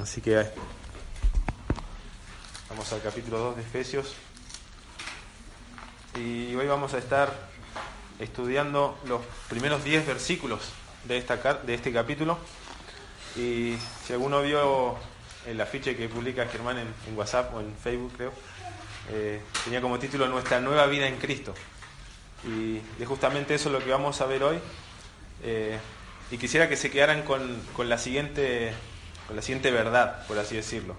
Así que vamos al capítulo 2 de Efesios. Y hoy vamos a estar estudiando los primeros 10 versículos de este capítulo. Y si alguno vio el afiche que publica Germán en WhatsApp o en Facebook, creo, tenía como título Nuestra nueva vida en Cristo. Y es justamente eso lo que vamos a ver hoy. Y quisiera que se quedaran con la siguiente verdad, por así decirlo.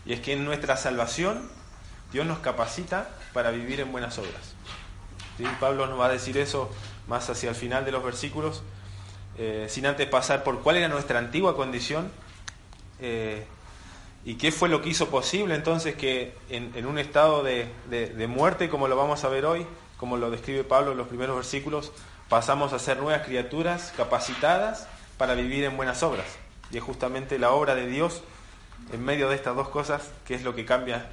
Y es que en nuestra salvación Dios nos capacita para vivir en buenas obras. ¿Sí? Pablo nos va a decir eso más hacia el final de los versículos, sin antes pasar por cuál era nuestra antigua condición y qué fue lo que hizo posible entonces que en un estado de muerte, como lo vamos a ver hoy, como lo describe Pablo en los primeros versículos, pasamos a ser nuevas criaturas capacitadas para vivir en buenas obras. Y es justamente la obra de Dios en medio de estas dos cosas que es lo que cambia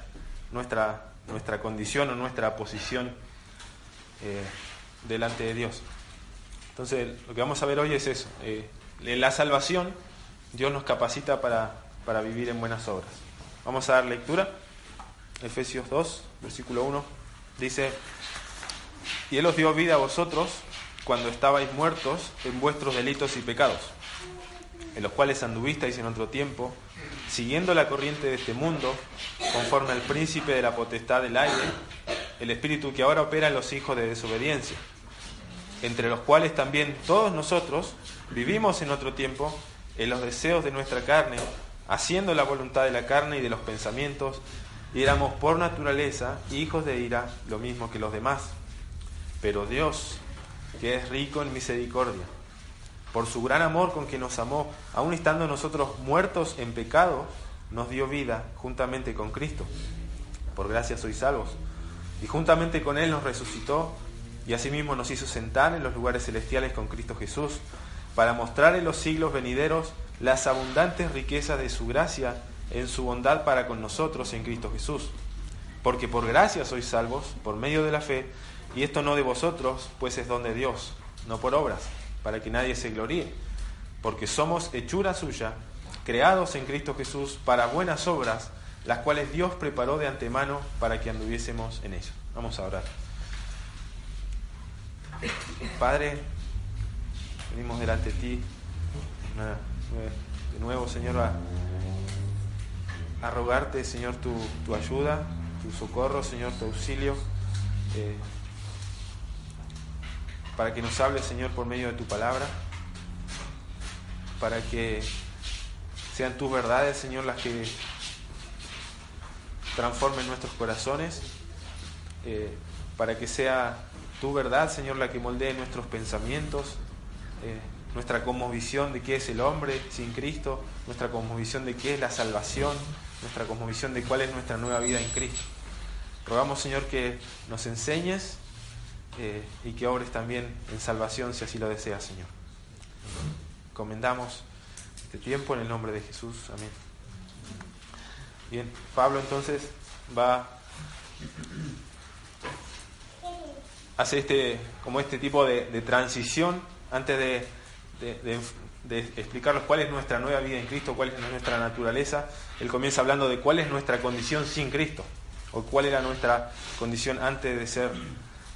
nuestra condición o nuestra posición delante de Dios. Entonces lo que vamos a ver hoy es eso. En la salvación Dios nos capacita para vivir en buenas obras. Vamos a dar lectura. Efesios 2, versículo 1, dice: Y Él os dio vida a vosotros cuando estabais muertos en vuestros delitos y pecados, en los cuales anduvisteis en otro tiempo, siguiendo la corriente de este mundo, conforme al príncipe de la potestad del aire, el espíritu que ahora opera en los hijos de desobediencia, entre los cuales también todos nosotros vivimos en otro tiempo en los deseos de nuestra carne, haciendo la voluntad de la carne y de los pensamientos, y éramos por naturaleza hijos de ira, lo mismo que los demás. Pero Dios, que es rico en misericordia, por su gran amor con que nos amó, aun estando nosotros muertos en pecado, nos dio vida juntamente con Cristo. Por gracia sois salvos. Y juntamente con Él nos resucitó, y asimismo nos hizo sentar en los lugares celestiales con Cristo Jesús, para mostrar en los siglos venideros las abundantes riquezas de su gracia en su bondad para con nosotros en Cristo Jesús. Porque por gracia sois salvos, por medio de la fe, y esto no de vosotros, pues es don de Dios, no por obras, para que nadie se gloríe, porque somos hechura suya, creados en Cristo Jesús para buenas obras, las cuales Dios preparó de antemano para que anduviésemos en ellas. Vamos a orar. Padre, venimos delante de ti de nuevo, Señor, a rogarte, Señor, tu ayuda, tu socorro, Señor, tu auxilio, para que nos hables, Señor, por medio de tu palabra, para que sean tus verdades, Señor, las que transformen nuestros corazones, para que sea tu verdad, Señor, la que moldee nuestros pensamientos, nuestra cosmovisión de qué es el hombre sin Cristo, nuestra cosmovisión de qué es la salvación, nuestra cosmovisión de cuál es nuestra nueva vida en Cristo. Rogamos, Señor, que nos enseñes y que obres también en salvación si así lo deseas, Señor. Encomendamos este tiempo en el nombre de Jesús. Amén. Bien, Pablo entonces hace este tipo de transición antes de explicarnos cuál es nuestra nueva vida en Cristo, cuál es nuestra naturaleza. Él comienza hablando de cuál es nuestra condición sin Cristo, o cuál era nuestra condición antes de ser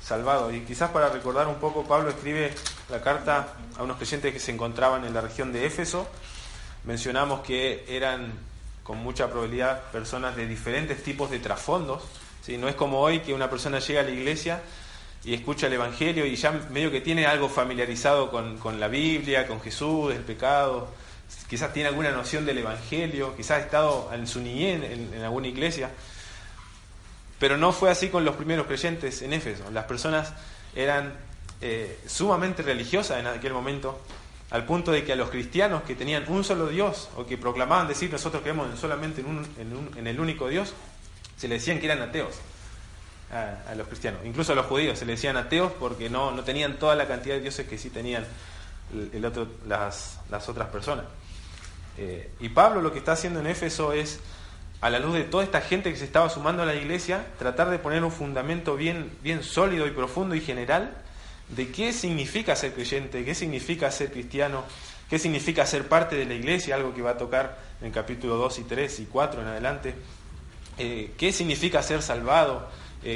salvado. Y quizás para recordar un poco, Pablo escribe la carta a unos creyentes que se encontraban en la región de Éfeso. Mencionamos que eran con mucha probabilidad personas de diferentes tipos de trasfondos, ¿sí? No es como hoy que una persona llega a la iglesia y escucha el Evangelio y ya medio que tiene algo familiarizado con la Biblia, con Jesús, el pecado, quizás tiene alguna noción del Evangelio, quizás ha estado en su niñez en alguna iglesia. Pero no fue así con los primeros creyentes en Éfeso. Las personas eran sumamente religiosas en aquel momento, al punto de que a los cristianos que tenían un solo Dios, o que proclamaban decir nosotros creemos solamente en el único Dios, se les decían que eran ateos a los cristianos. Incluso a los judíos se les decían ateos porque no tenían toda la cantidad de dioses que sí tenían las otras personas. Y Pablo lo que está haciendo en Éfeso es, a la luz de toda esta gente que se estaba sumando a la iglesia, tratar de poner un fundamento bien sólido y profundo y general de qué significa ser creyente, qué significa ser cristiano, qué significa ser parte de la iglesia, algo que va a tocar en el capítulo 2 y 3 y 4 en adelante, qué significa ser salvado,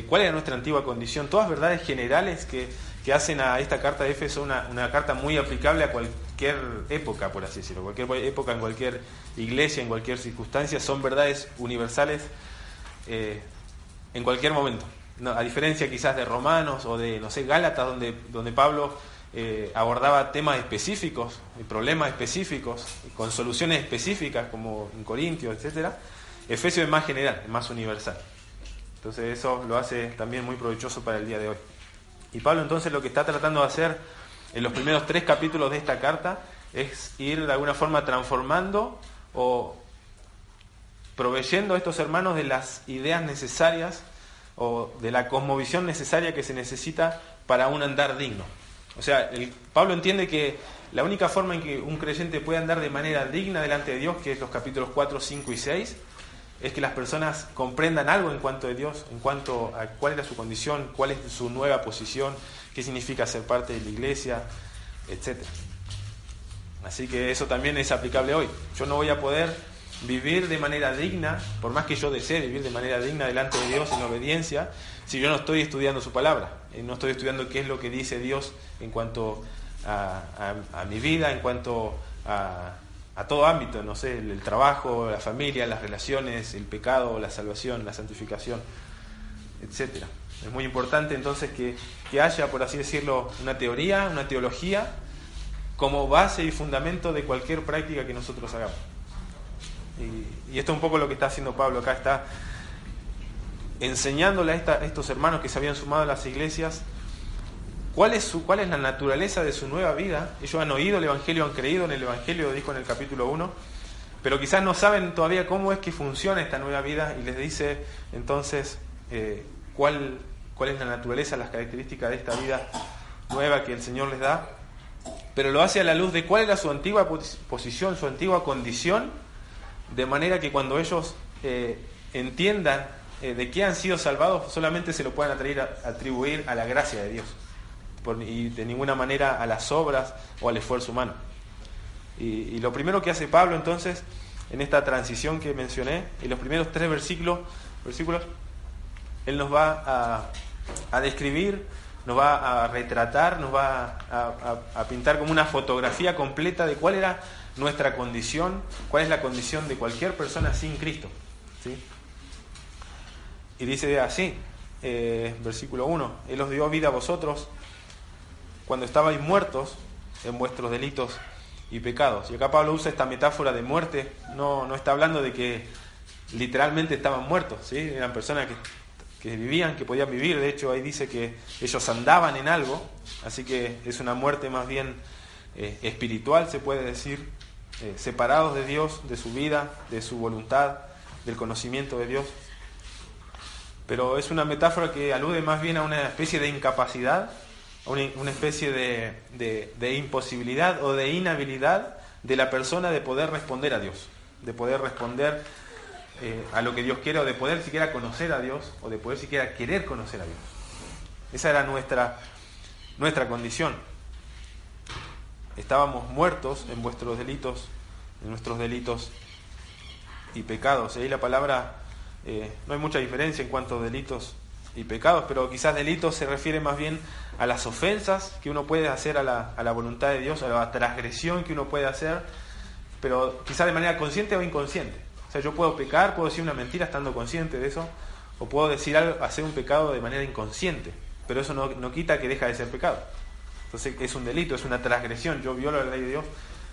cuál era nuestra antigua condición, todas verdades generales que hacen a esta carta de Éfeso una carta muy aplicable a cualquier época, por así decirlo, cualquier época, en cualquier iglesia, en cualquier circunstancia, son verdades universales en cualquier momento. No, a diferencia quizás de Romanos o de, Gálatas, donde Pablo abordaba temas específicos, problemas específicos, con soluciones específicas, como en Corintios, etcétera. Efesios es más general, es más universal. Entonces eso lo hace también muy provechoso para el día de hoy. Y Pablo entonces lo que está tratando de hacer en los primeros 3 capítulos de esta carta es ir de alguna forma transformando o proveyendo a estos hermanos de las ideas necesarias o de la cosmovisión necesaria que se necesita para un andar digno. O sea, Pablo entiende que la única forma en que un creyente puede andar de manera digna delante de Dios, que es los capítulos 4, 5 y 6, es que las personas comprendan algo en cuanto a Dios, en cuanto a cuál era su condición, cuál es su nueva posición, qué significa ser parte de la iglesia, etc. Así que eso también es aplicable hoy. Yo no voy a poder vivir de manera digna, por más que yo desee vivir de manera digna delante de Dios en obediencia, si yo no estoy estudiando su palabra, no estoy estudiando qué es lo que dice Dios en cuanto a mi vida, en cuanto a todo ámbito, no sé, el trabajo, la familia, las relaciones, el pecado, la salvación, la santificación, etcétera. Es muy importante entonces que haya, por así decirlo, una teoría, una teología, como base y fundamento de cualquier práctica que nosotros hagamos. Y esto es un poco lo que está haciendo Pablo acá, está enseñándole a estos hermanos que se habían sumado a las iglesias cuál es la naturaleza de su nueva vida. Ellos han oído el Evangelio, han creído en el Evangelio, dijo en el capítulo 1, pero quizás no saben todavía cómo es que funciona esta nueva vida, y les dice entonces cuál es la naturaleza, las características de esta vida nueva que el Señor les da, pero lo hace a la luz de cuál era su antigua posición, su antigua condición, de manera que cuando ellos entiendan de qué han sido salvados, solamente se lo puedan atribuir a la gracia de Dios, y de ninguna manera a las obras o al esfuerzo humano. Y lo primero que hace Pablo entonces, en esta transición que mencioné, en los primeros 3 versículos, él nos va a describir, nos va a retratar, nos va a pintar como una fotografía completa de cuál era nuestra condición, cuál es la condición de cualquier persona sin Cristo, ¿sí? Y dice así, versículo 1, Él os dio vida a vosotros cuando estabais muertos en vuestros delitos y pecados. Y acá Pablo usa esta metáfora de muerte, no está hablando de que literalmente estaban muertos, ¿sí? Eran personas que vivían, que podían vivir. De hecho ahí dice que ellos andaban en algo, así que es una muerte más bien espiritual, se puede decir, separados de Dios, de su vida, de su voluntad, del conocimiento de Dios. Pero es una metáfora que alude más bien a una especie de incapacidad, a una especie de imposibilidad o de inhabilidad de la persona de poder responder a Dios, de poder responder a lo que Dios quiere, o de poder siquiera conocer a Dios, o de poder siquiera querer conocer a Dios. Esa era nuestra condición. Estábamos muertos en vuestros delitos, en nuestros delitos y pecados. Ahí la palabra, no hay mucha diferencia en cuanto a delitos y pecados, pero quizás delitos se refiere más bien a las ofensas que uno puede hacer a la voluntad de Dios, a la transgresión que uno puede hacer, pero quizás de manera consciente o inconsciente. O sea, yo puedo pecar, puedo decir una mentira estando consciente de eso, o puedo hacer un pecado de manera inconsciente, pero eso no quita que deja de ser pecado. Entonces es un delito, es una transgresión, yo violo la ley de Dios,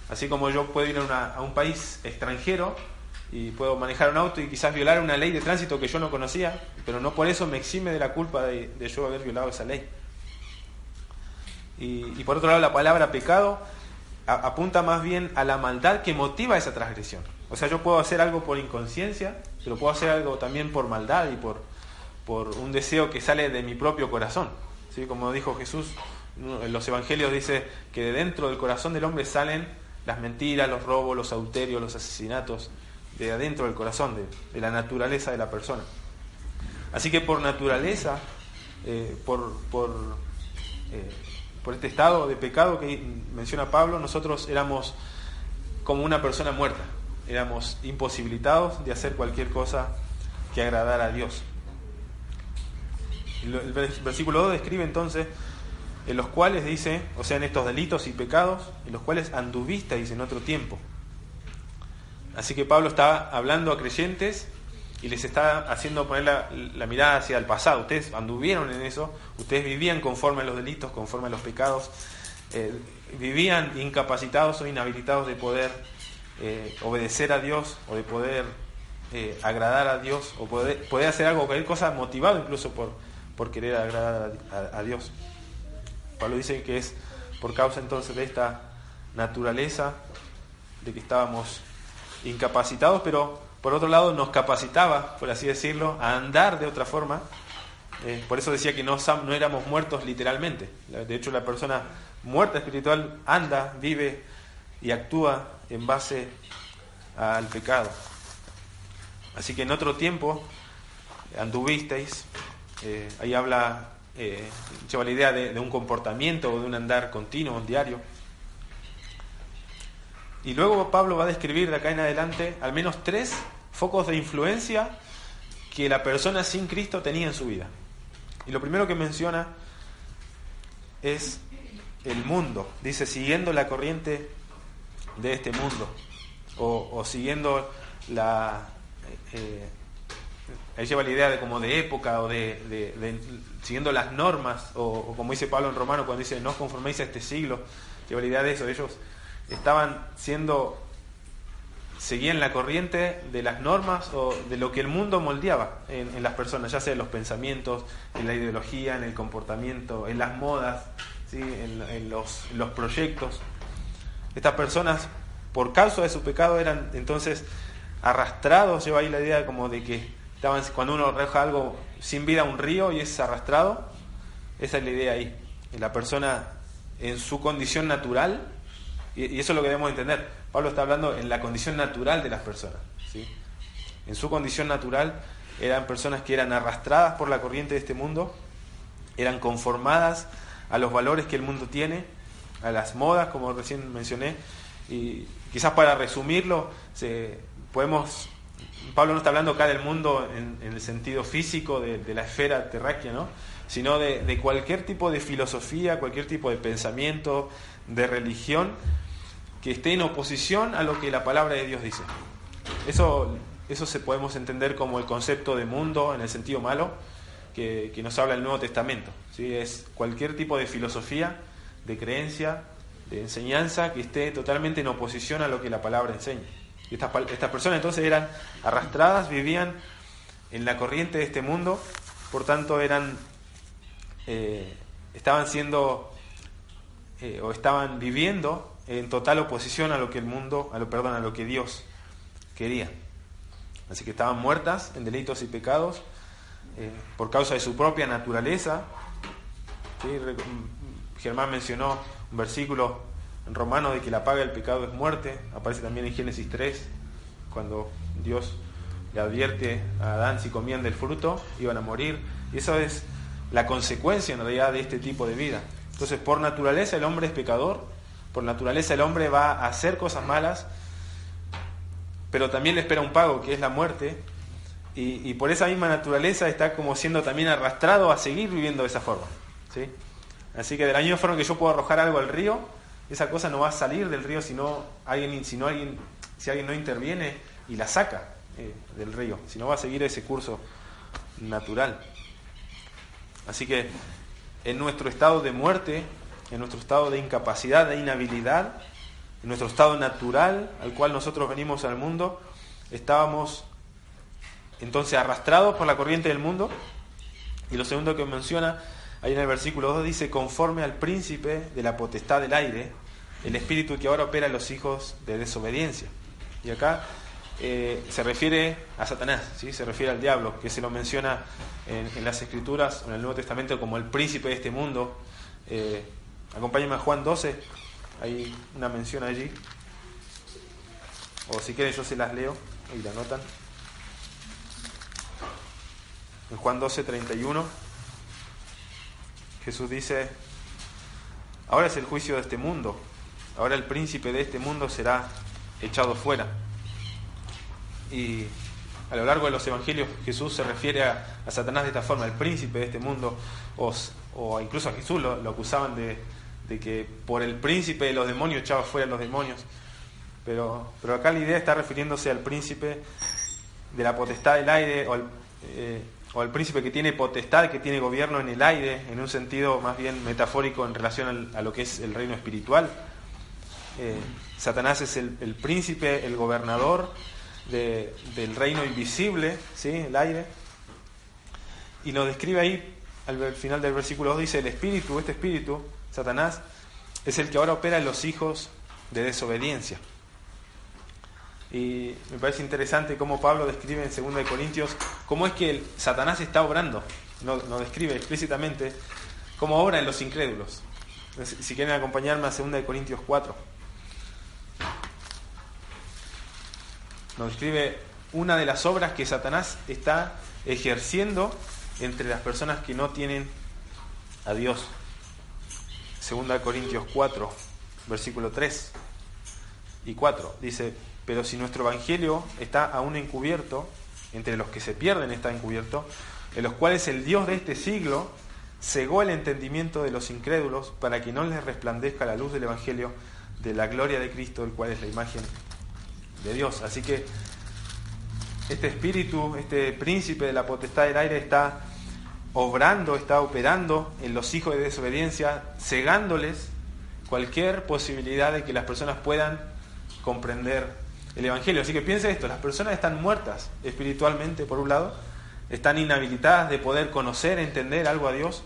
así como yo puedo ir a un país extranjero y puedo manejar un auto y quizás violar una ley de tránsito que yo no conocía, pero no por eso me exime de la culpa de yo haber violado esa ley. Y por otro lado, la palabra pecado apunta más bien a la maldad que motiva esa transgresión. O sea, yo puedo hacer algo por inconsciencia, pero puedo hacer algo también por maldad y por un deseo que sale de mi propio corazón, ¿sí? Como dijo Jesús en los evangelios, dice que de dentro del corazón del hombre salen las mentiras, los robos, los adulterios, los asesinatos, de adentro del corazón, de la naturaleza de la persona. Así que por naturaleza, por este estado de pecado que menciona Pablo, nosotros éramos como una persona muerta. Éramos imposibilitados de hacer cualquier cosa que agradara a Dios. El versículo 2 describe entonces en los cuales dice, o sea, en estos delitos y pecados, en los cuales anduvisteis en otro tiempo. Así que Pablo está hablando a creyentes y les está haciendo poner la mirada hacia el pasado. Ustedes anduvieron en eso, ustedes vivían conforme a los delitos, conforme a los pecados, vivían incapacitados o inhabilitados de poder obedecer a Dios o de poder agradar a Dios o poder hacer algo, cualquier cosa, motivado incluso por querer agradar a Dios. Pablo dice que es por causa entonces de esta naturaleza de que estábamos incapacitados, pero por otro lado nos capacitaba, por así decirlo, a andar de otra forma. Por eso decía que no éramos muertos literalmente. De hecho, la persona muerta espiritual anda, vive y actúa en base al pecado. Así que en otro tiempo anduvisteis, ahí habla, lleva la idea de un comportamiento o de un andar continuo, un diario. Y luego Pablo va a describir de acá en adelante al menos 3 focos de influencia que la persona sin Cristo tenía en su vida. Y lo primero que menciona es el mundo. Dice, siguiendo la corriente de este mundo. O siguiendo ahí lleva la idea de como de época o de siguiendo las normas. O como dice Pablo en Romano cuando dice, no os conforméis a este siglo. Lleva la idea de eso. Ellos seguían la corriente de las normas o de lo que el mundo moldeaba en las personas, ya sea en los pensamientos, en la ideología, en el comportamiento, en las modas, ¿sí? en los proyectos. Estas personas, por causa de su pecado, eran entonces arrastrados. Lleva ahí la idea como de que cuando uno arroja algo sin vida a un río y es arrastrado, esa es la idea ahí. La persona en su condición natural, y eso es lo que debemos entender. Pablo está hablando en la condición natural de las personas, ¿sí? En su condición natural eran personas que eran arrastradas por la corriente de este mundo, eran conformadas a los valores que el mundo tiene, a las modas, como recién mencioné. Y quizás para resumirlo, Pablo no está hablando acá del mundo en el sentido físico de la esfera terráquea, ¿no? Sino de cualquier tipo de filosofía, cualquier tipo de pensamiento, de religión que esté en oposición a lo que la palabra de Dios dice. Eso podemos entender como el concepto de mundo en el sentido malo que nos habla el Nuevo Testamento, ¿sí? Es cualquier tipo de filosofía, de creencia, de enseñanza que esté totalmente en oposición a lo que la palabra enseña. Y estas personas entonces eran arrastradas, vivían en la corriente de este mundo, por tanto estaban viviendo en total oposición a lo que a lo que Dios quería. Así que estaban muertas en delitos y pecados por causa de su propia naturaleza. ¿Sí? Germán mencionó un versículo en Romanos de que la paga del pecado es muerte. Aparece también en Génesis 3, cuando Dios le advierte a Adán: si comían del fruto iban a morir. Y eso es la consecuencia en realidad de este tipo de vida. Entonces, por naturaleza el hombre es pecador, por naturaleza el hombre va a hacer cosas malas, pero también le espera un pago, que es la muerte, y por esa misma naturaleza está como siendo también arrastrado a seguir viviendo de esa forma, ¿sí? Así que de la misma forma que yo puedo arrojar algo al río, esa cosa no va a salir del río si alguien no interviene y la saca del río, sino va a seguir ese curso natural. Así que en nuestro estado de muerte, en nuestro estado de incapacidad, de inhabilidad, en nuestro estado natural al cual nosotros venimos al mundo, estábamos entonces arrastrados por la corriente del mundo. Y lo segundo que menciona ahí en el versículo 2 dice: conforme al príncipe de la potestad del aire, el espíritu que ahora opera en los hijos de desobediencia. Y acá se refiere a Satanás, ¿sí? Se refiere al diablo, que se lo menciona en las Escrituras, en el Nuevo Testamento, como el príncipe de este mundo. Acompáñenme a Juan 12, hay una mención allí, o si quieren yo se las leo y la anotan. En Juan 12:31 Jesús dice: ahora es el juicio de este mundo, ahora el príncipe de este mundo será echado fuera. Y a lo largo de los evangelios Jesús se refiere a Satanás de esta forma, el príncipe de este mundo, o incluso a Jesús lo acusaban de que por el príncipe de los demonios echaba fuera a los demonios. Pero acá la idea está refiriéndose al príncipe de la potestad del aire, o al príncipe que tiene potestad, que tiene gobierno en el aire, en un sentido más bien metafórico en relación a lo que es el reino espiritual. Satanás es el príncipe, el gobernador del reino invisible, ¿sí? El aire. Y lo describe ahí, al final del versículo 2, dice: el espíritu, este espíritu, Satanás, es el que ahora opera en los hijos de desobediencia. Y me parece interesante cómo Pablo describe en 2 Corintios cómo es que Satanás está obrando. No describe explícitamente cómo obra en los incrédulos. Si quieren acompañarme a 2 Corintios 4. Nos describe una de las obras que Satanás está ejerciendo entre las personas que no tienen a Dios. 2 Corintios 4, versículo 3 y 4. Dice: pero si nuestro evangelio está aún encubierto, entre los que se pierden está encubierto, en los cuales el Dios de este siglo cegó el entendimiento de los incrédulos para que no les resplandezca la luz del evangelio de la gloria de Cristo, el cual es la imagen de Dios. Así que este espíritu, este príncipe de la potestad del aire está obrando, está operando en los hijos de desobediencia, cegándoles cualquier posibilidad de que las personas puedan comprender el evangelio. Así que piense esto: las personas están muertas espiritualmente, por un lado, están inhabilitadas de poder conocer, entender algo a Dios,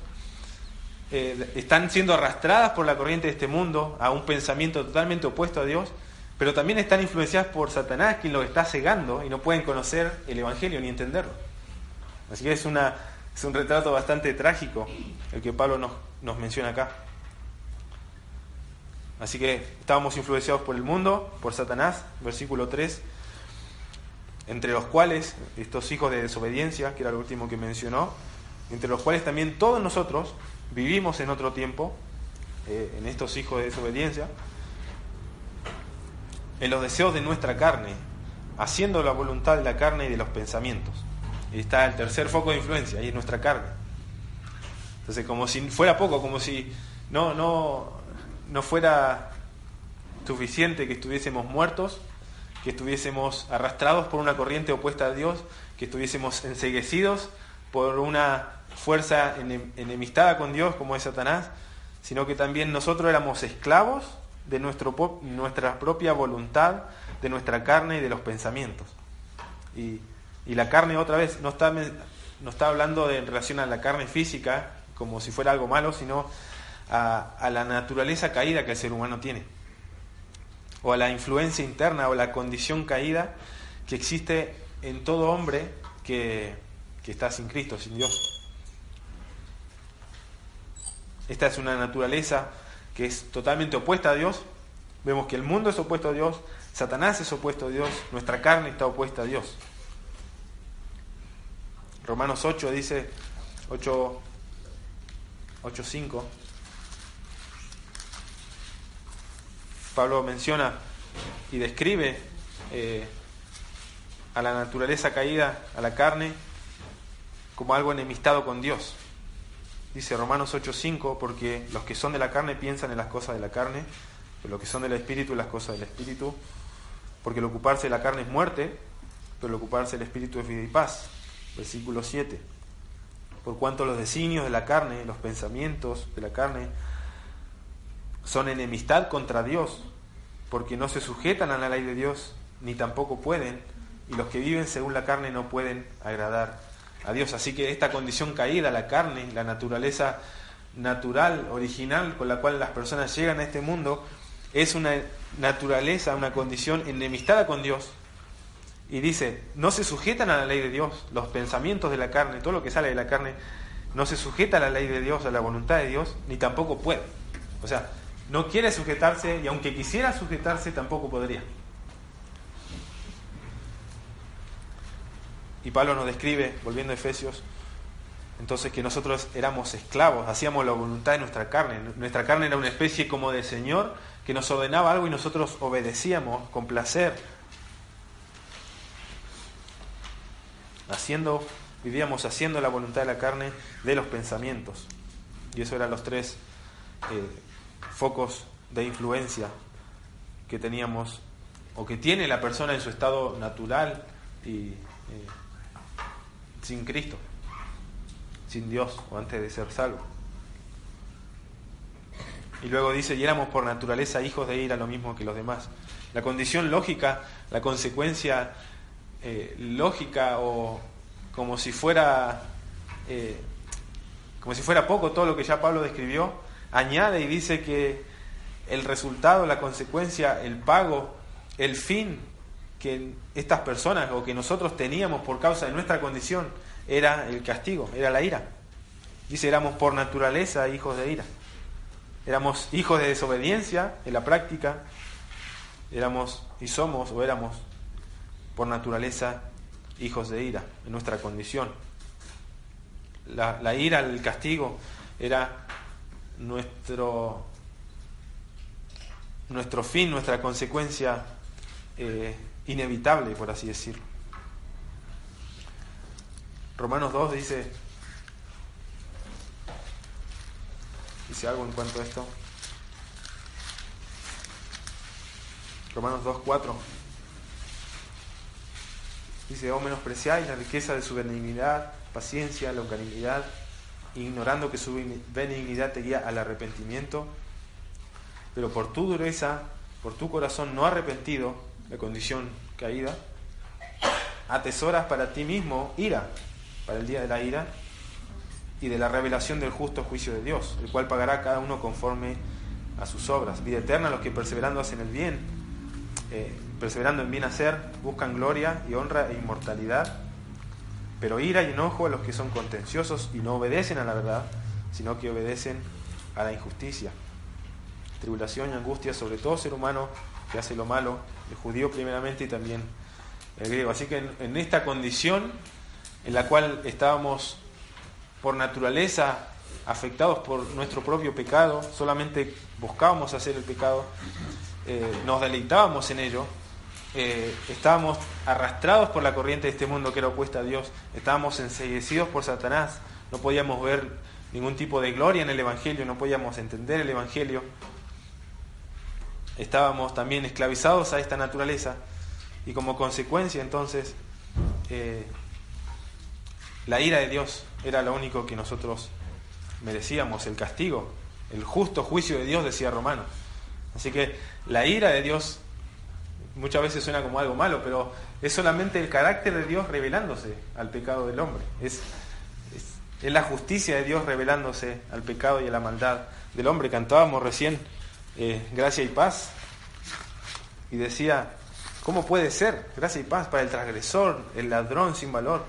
están siendo arrastradas por la corriente de este mundo a un pensamiento totalmente opuesto a Dios, pero también están influenciadas por Satanás, quien los está cegando y no pueden conocer el evangelio ni entenderlo. Así que es un retrato bastante trágico el que Pablo nos menciona acá. Así que estábamos influenciados por el mundo, por Satanás, versículo 3, entre los cuales estos hijos de desobediencia, que era lo último que mencionó, entre los cuales también todos nosotros vivimos en otro tiempo, en estos hijos de desobediencia, en los deseos de nuestra carne, haciendo la voluntad de la carne y de los pensamientos. Y está el tercer foco de influencia, ahí es nuestra carne. Entonces, como si fuera poco, como si no fuera suficiente que estuviésemos muertos, que estuviésemos arrastrados por una corriente opuesta a Dios, que estuviésemos enceguecidos por una fuerza enemistada con Dios como es Satanás, sino que también nosotros éramos esclavos de nuestra propia voluntad, de nuestra carne y de los pensamientos. Y la carne, otra vez, no está hablando en relación a la carne física como si fuera algo malo, sino a la naturaleza caída que el ser humano tiene, o a la influencia interna o la condición caída que existe en todo hombre que está sin Cristo, sin Dios. Esta es una naturaleza que es totalmente opuesta a Dios. Vemos que el mundo es opuesto a Dios, Satanás es opuesto a Dios, nuestra carne está opuesta a Dios. Romanos 8 dice, 8:5, Pablo menciona y describe a la naturaleza caída, a la carne, como algo enemistado con Dios. Dice Romanos 8:5, porque los que son de la carne piensan en las cosas de la carne, pero los que son del Espíritu en las cosas del Espíritu, porque el ocuparse de la carne es muerte, pero el ocuparse del Espíritu es vida y paz. Versículo 7, por cuanto los designios de la carne, los pensamientos de la carne, son enemistad contra Dios, porque no se sujetan a la ley de Dios, ni tampoco pueden, y los que viven según la carne no pueden agradar a Dios. Así que esta condición caída, la carne, la naturaleza natural, original, con la cual las personas llegan a este mundo, es una naturaleza, una condición enemistada con Dios. Y dice, no se sujetan a la ley de Dios, los pensamientos de la carne, todo lo que sale de la carne, no se sujeta a la ley de Dios, a la voluntad de Dios, ni tampoco puede. O sea, no quiere sujetarse, y aunque quisiera sujetarse, tampoco podría. Y Pablo nos describe, volviendo a Efesios, entonces que nosotros éramos esclavos, hacíamos la voluntad de nuestra carne. Nuestra carne era una especie como de señor que nos ordenaba algo y nosotros obedecíamos con placer, vivíamos haciendo la voluntad de la carne, de los pensamientos. Y eso eran los tres focos de influencia que teníamos, o que tiene la persona en su estado natural y sin Cristo, sin Dios, o antes de ser salvo. Y luego dice, y éramos por naturaleza hijos de ira, lo mismo que los demás. La condición lógica, la consecuencia lógica, o como si fuera poco todo lo que ya Pablo describió, añade y dice que el resultado, la consecuencia, el pago, el fin que estas personas o que nosotros teníamos por causa de nuestra condición era el castigo, era la ira. Dice, éramos por naturaleza hijos de ira. Éramos hijos de desobediencia en la práctica, éramos por naturaleza hijos de ira en nuestra condición. La ira, el castigo, era nuestro fin, nuestra consecuencia inevitable, por así decirlo. Romanos 2 dice algo en cuanto a esto. Romanos 2:4 dice, oh, menospreciáis la riqueza de su benignidad, paciencia, longanimidad, ignorando que su benignidad te guía al arrepentimiento, pero por tu dureza, por tu corazón no arrepentido, de condición caída, atesoras para ti mismo ira, para el día de la ira y de la revelación del justo juicio de Dios, el cual pagará a cada uno conforme a sus obras. Vida eterna a los que perseverando hacen el bien, perseverando en bien hacer, buscan gloria y honra e inmortalidad, pero ira y enojo a los que son contenciosos y no obedecen a la verdad, sino que obedecen a la injusticia. Tribulación y angustia sobre todo ser humano que hace lo malo, el judío primeramente y también el griego. Así que en esta condición en la cual estábamos por naturaleza afectados por nuestro propio pecado, solamente buscábamos hacer el pecado, nos deleitábamos en ello, estábamos arrastrados por la corriente de este mundo que era opuesta a Dios, estábamos enceguecidos por Satanás, no podíamos ver ningún tipo de gloria en el Evangelio, no podíamos entender el Evangelio, estábamos también esclavizados a esta naturaleza, y como consecuencia entonces la ira de Dios era lo único que nosotros merecíamos, el castigo, el justo juicio de Dios, decía Romanos. Así que la ira de Dios muchas veces suena como algo malo, pero es solamente el carácter de Dios revelándose al pecado del hombre. Es la justicia de Dios revelándose al pecado y a la maldad del hombre. Cantábamos recién gracia y paz, y decía, ¿cómo puede ser gracia y paz para el transgresor, el ladrón sin valor?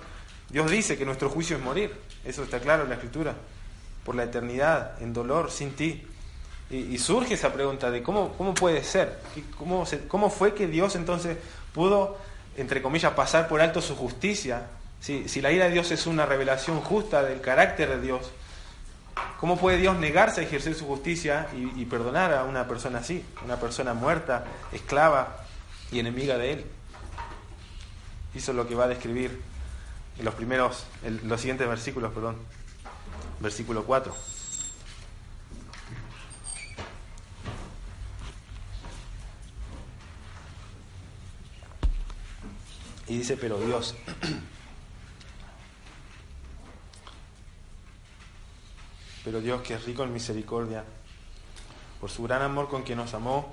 Dios dice que nuestro juicio es morir, eso está claro en la Escritura, por la eternidad, en dolor, sin ti. Y surge esa pregunta de cómo puede ser, cómo fue que Dios entonces pudo, entre comillas, pasar por alto su justicia. Si la ira de Dios es una revelación justa del carácter de Dios, ¿cómo puede Dios negarse a ejercer su justicia y perdonar a una persona así, una persona muerta, esclava y enemiga de Él? Eso es lo que va a describir en los siguientes versículos, versículo 4. Y dice, pero Dios, que es rico en misericordia, por su gran amor con que nos amó,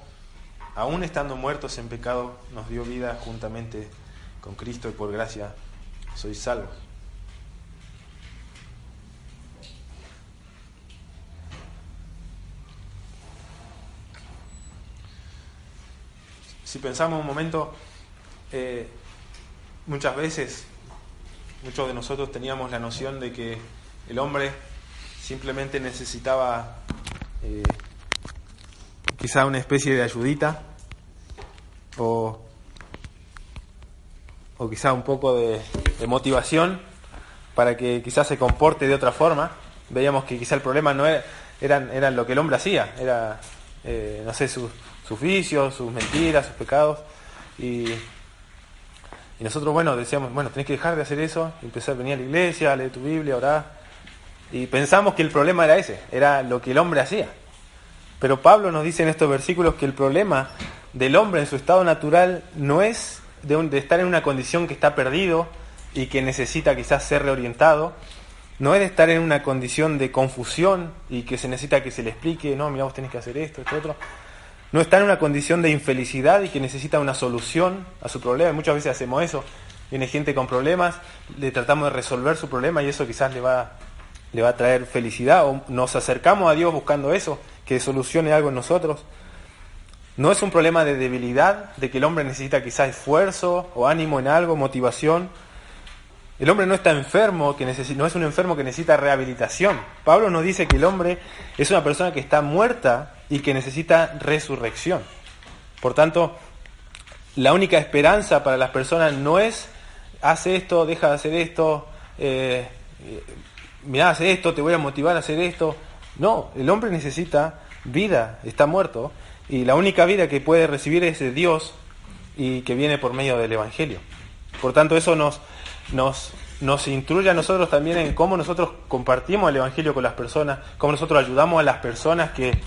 aun estando muertos en pecado, nos dio vida juntamente con Cristo, y por gracia sois salvos. Si pensamos un momento, muchas veces, muchos de nosotros teníamos la noción de que el hombre simplemente necesitaba quizá una especie de ayudita, o quizá un poco de motivación para que quizás se comporte de otra forma. Veíamos que quizá el problema no eran lo que el hombre hacía, era no sé, sus sus vicios, sus mentiras, sus pecados. Y nosotros, decíamos, tenés que dejar de hacer eso, empezar a venir a la iglesia, a leer tu Biblia, orar. Y pensamos que el problema era ese, era lo que el hombre hacía. Pero Pablo nos dice en estos versículos que el problema del hombre en su estado natural no es de estar en una condición que está perdido y que necesita quizás ser reorientado, no es de estar en una condición de confusión y que se necesita que se le explique, no, mira, vos tenés que hacer esto, otro. No está en una condición de infelicidad y que necesita una solución a su problema. Muchas veces hacemos eso. Viene gente con problemas, le tratamos de resolver su problema y eso quizás le va a traer felicidad, o nos acercamos a Dios buscando eso, que solucione algo en nosotros. No es un problema de debilidad, de que el hombre necesita quizás esfuerzo o ánimo en algo, motivación. El hombre no está enfermo, no es un enfermo que necesita rehabilitación. Pablo nos dice que el hombre es una persona que está muerta y que necesita resurrección. Por tanto, la única esperanza para las personas no es hace esto, deja de hacer esto, mirá, hace esto, te voy a motivar a hacer esto. No, el hombre necesita vida, está muerto, y la única vida que puede recibir es de Dios y que viene por medio del Evangelio. Por tanto, eso nos instruye a nosotros también en cómo nosotros compartimos el Evangelio con las personas, cómo nosotros ayudamos a las personas que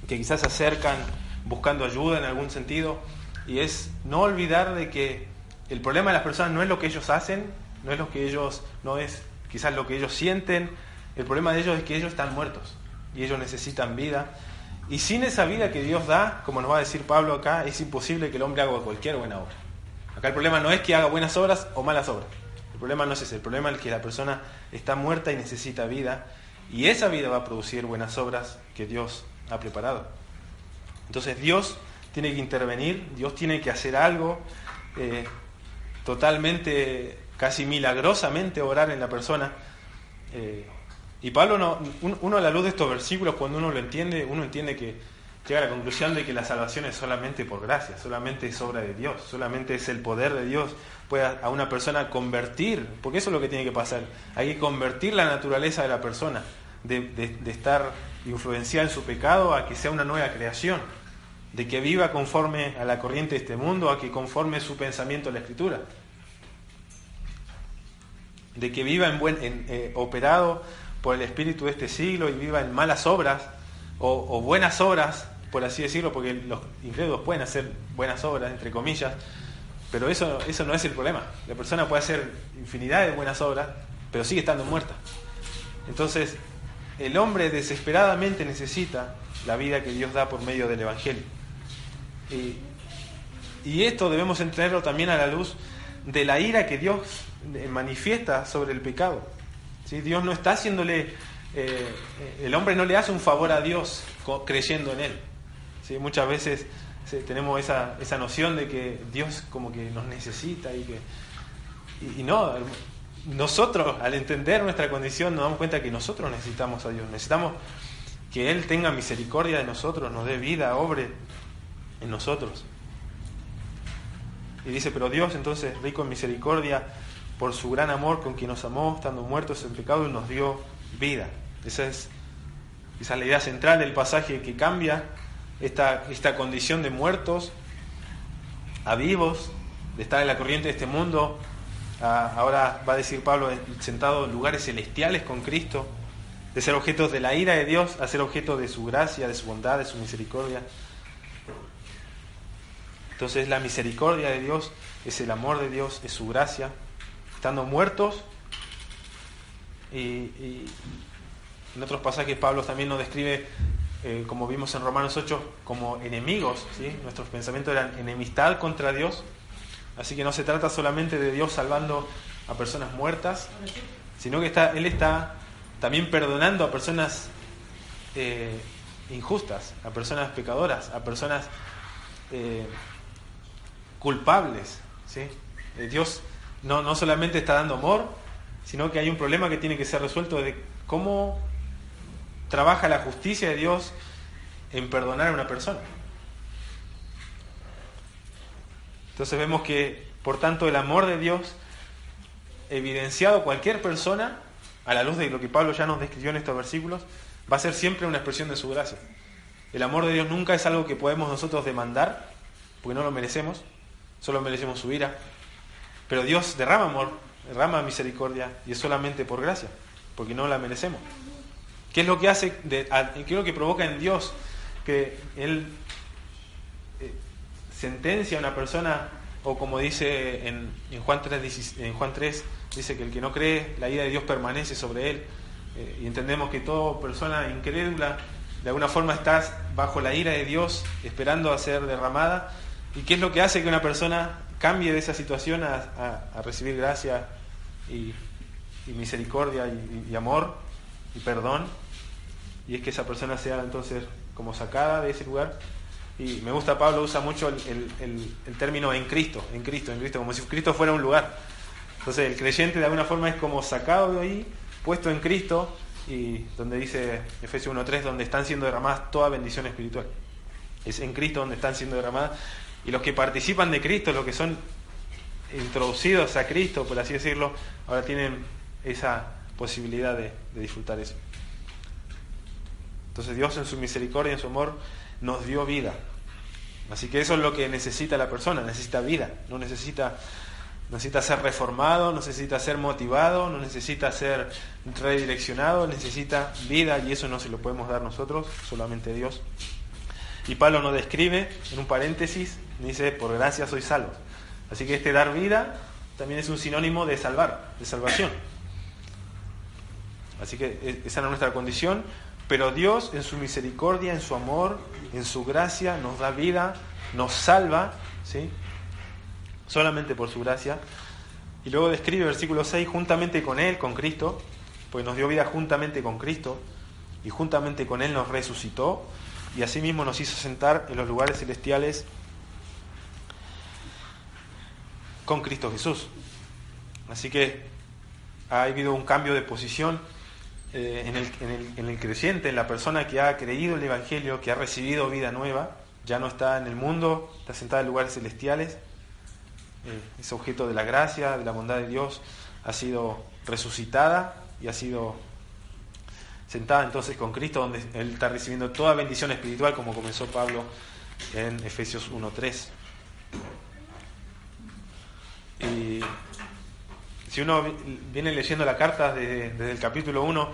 quizás se acercan buscando ayuda en algún sentido, y es no olvidar de que el problema de las personas no es lo que ellos hacen, no es quizás lo que ellos sienten, el problema de ellos es que ellos están muertos y ellos necesitan vida, y sin esa vida que Dios da, como nos va a decir Pablo acá, es imposible que el hombre haga cualquier buena obra. Acá el problema no es que haga buenas obras o malas obras, el problema no es ese, el problema es que la persona está muerta y necesita vida, y esa vida va a producir buenas obras que Dios ha preparado. Entonces Dios tiene que intervenir, Dios tiene que hacer algo, totalmente, casi milagrosamente orar en la persona. Y Pablo, uno a la luz de estos versículos, cuando uno lo entiende, uno entiende que llega a la conclusión de que la salvación es solamente por gracia, solamente es obra de Dios, solamente es el poder de Dios, puede a una persona convertir, porque eso es lo que tiene que pasar, hay que convertir la naturaleza de la persona, de estar influenciada en su pecado a que sea una nueva creación, de que viva conforme a la corriente de este mundo, a que conforme su pensamiento a la Escritura, de que viva operado por el espíritu de este siglo y viva en malas obras o buenas obras, por así decirlo, porque los incrédulos pueden hacer buenas obras, entre comillas, pero eso no es el problema. La persona puede hacer infinidad de buenas obras, pero sigue estando muerta. Entonces, el hombre desesperadamente necesita la vida que Dios da por medio del Evangelio. Y esto debemos entenderlo también a la luz de la ira que Dios manifiesta sobre el pecado. ¿Sí? Dios no está haciéndole, el hombre no le hace un favor a Dios creyendo en Él. ¿Sí? Muchas veces tenemos esa noción de que Dios como que nos necesita y no, nosotros al entender nuestra condición nos damos cuenta que nosotros necesitamos a Dios, necesitamos que Él tenga misericordia de nosotros, nos dé vida, obre en nosotros. Y dice, pero Dios entonces, rico en misericordia, por su gran amor con quien nos amó, estando muertos en pecado, y nos dio vida. Esa es la idea central del pasaje, que cambia esta condición de muertos a vivos, de estar en la corriente de este mundo. Ahora va a decir Pablo, sentado en lugares celestiales con Cristo, de ser objetos de la ira de Dios a ser objetos de su gracia, de su bondad, de su misericordia. Entonces la misericordia de Dios es el amor de Dios, es su gracia, estando muertos. Y en otros pasajes Pablo también nos describe, como vimos en Romanos 8, como enemigos, ¿sí? Nuestros pensamientos eran enemistad contra Dios, así que no se trata solamente de Dios salvando a personas muertas, sino que Él está también perdonando a personas injustas, a personas pecadoras, a personas culpables, ¿sí? Dios no solamente está dando amor, sino que hay un problema que tiene que ser resuelto de cómo trabaja la justicia de Dios en perdonar a una persona. Entonces vemos que, por tanto, el amor de Dios, evidenciado a cualquier persona, a la luz de lo que Pablo ya nos describió en estos versículos, va a ser siempre una expresión de su gracia. El amor de Dios nunca es algo que podemos nosotros demandar, porque no lo merecemos, solo merecemos su ira. Pero Dios derrama amor, derrama misericordia, y es solamente por gracia, porque no la merecemos. ¿Qué es lo que hace, qué es lo que provoca en Dios que Él sentencia a una persona, o como dice en Juan 3, dice que el que no cree, la ira de Dios permanece sobre él, y entendemos que toda persona incrédula de alguna forma está bajo la ira de Dios esperando a ser derramada? ¿Y qué es lo que hace que una persona cambie de esa situación a recibir gracia y misericordia y amor y perdón? Y es que esa persona sea entonces como sacada de ese lugar. Y me gusta, Pablo usa mucho el término en Cristo, como si Cristo fuera un lugar. Entonces el creyente de alguna forma es como sacado de ahí, puesto en Cristo, y donde dice Efesios 1:3, donde están siendo derramadas toda bendición espiritual. Es en Cristo donde están siendo derramadas, y los que participan de Cristo, los que son introducidos a Cristo, por así decirlo, ahora tienen esa posibilidad de disfrutar eso. Entonces Dios en su misericordia, en su amor, nos dio vida. Así que eso es lo que necesita la persona, necesita vida, no necesita ser reformado, no necesita ser motivado, no necesita ser redireccionado, necesita vida, y eso no se lo podemos dar nosotros, solamente Dios. Y Pablo nos describe, en un paréntesis, dice, por gracia sois salvos. Así que este dar vida también es un sinónimo de salvar, de salvación. Así que esa es nuestra condición. Pero Dios, en su misericordia, en su amor, en su gracia, nos da vida, nos salva, ¿sí? Solamente por su gracia. Y luego describe, versículo 6, juntamente con Él, con Cristo, pues nos dio vida juntamente con Cristo, y juntamente con Él nos resucitó, y asimismo nos hizo sentar en los lugares celestiales con Cristo Jesús. Así que ha habido un cambio de posición en el creyente, en la persona que ha creído el Evangelio, que ha recibido vida nueva. Ya no está en el mundo, está sentada en lugares celestiales, es objeto de la gracia, de la bondad de Dios, ha sido resucitada y ha sido sentada entonces con Cristo, donde Él está recibiendo toda bendición espiritual, como comenzó Pablo en Efesios 1:3. Y si uno viene leyendo la carta desde el capítulo 1,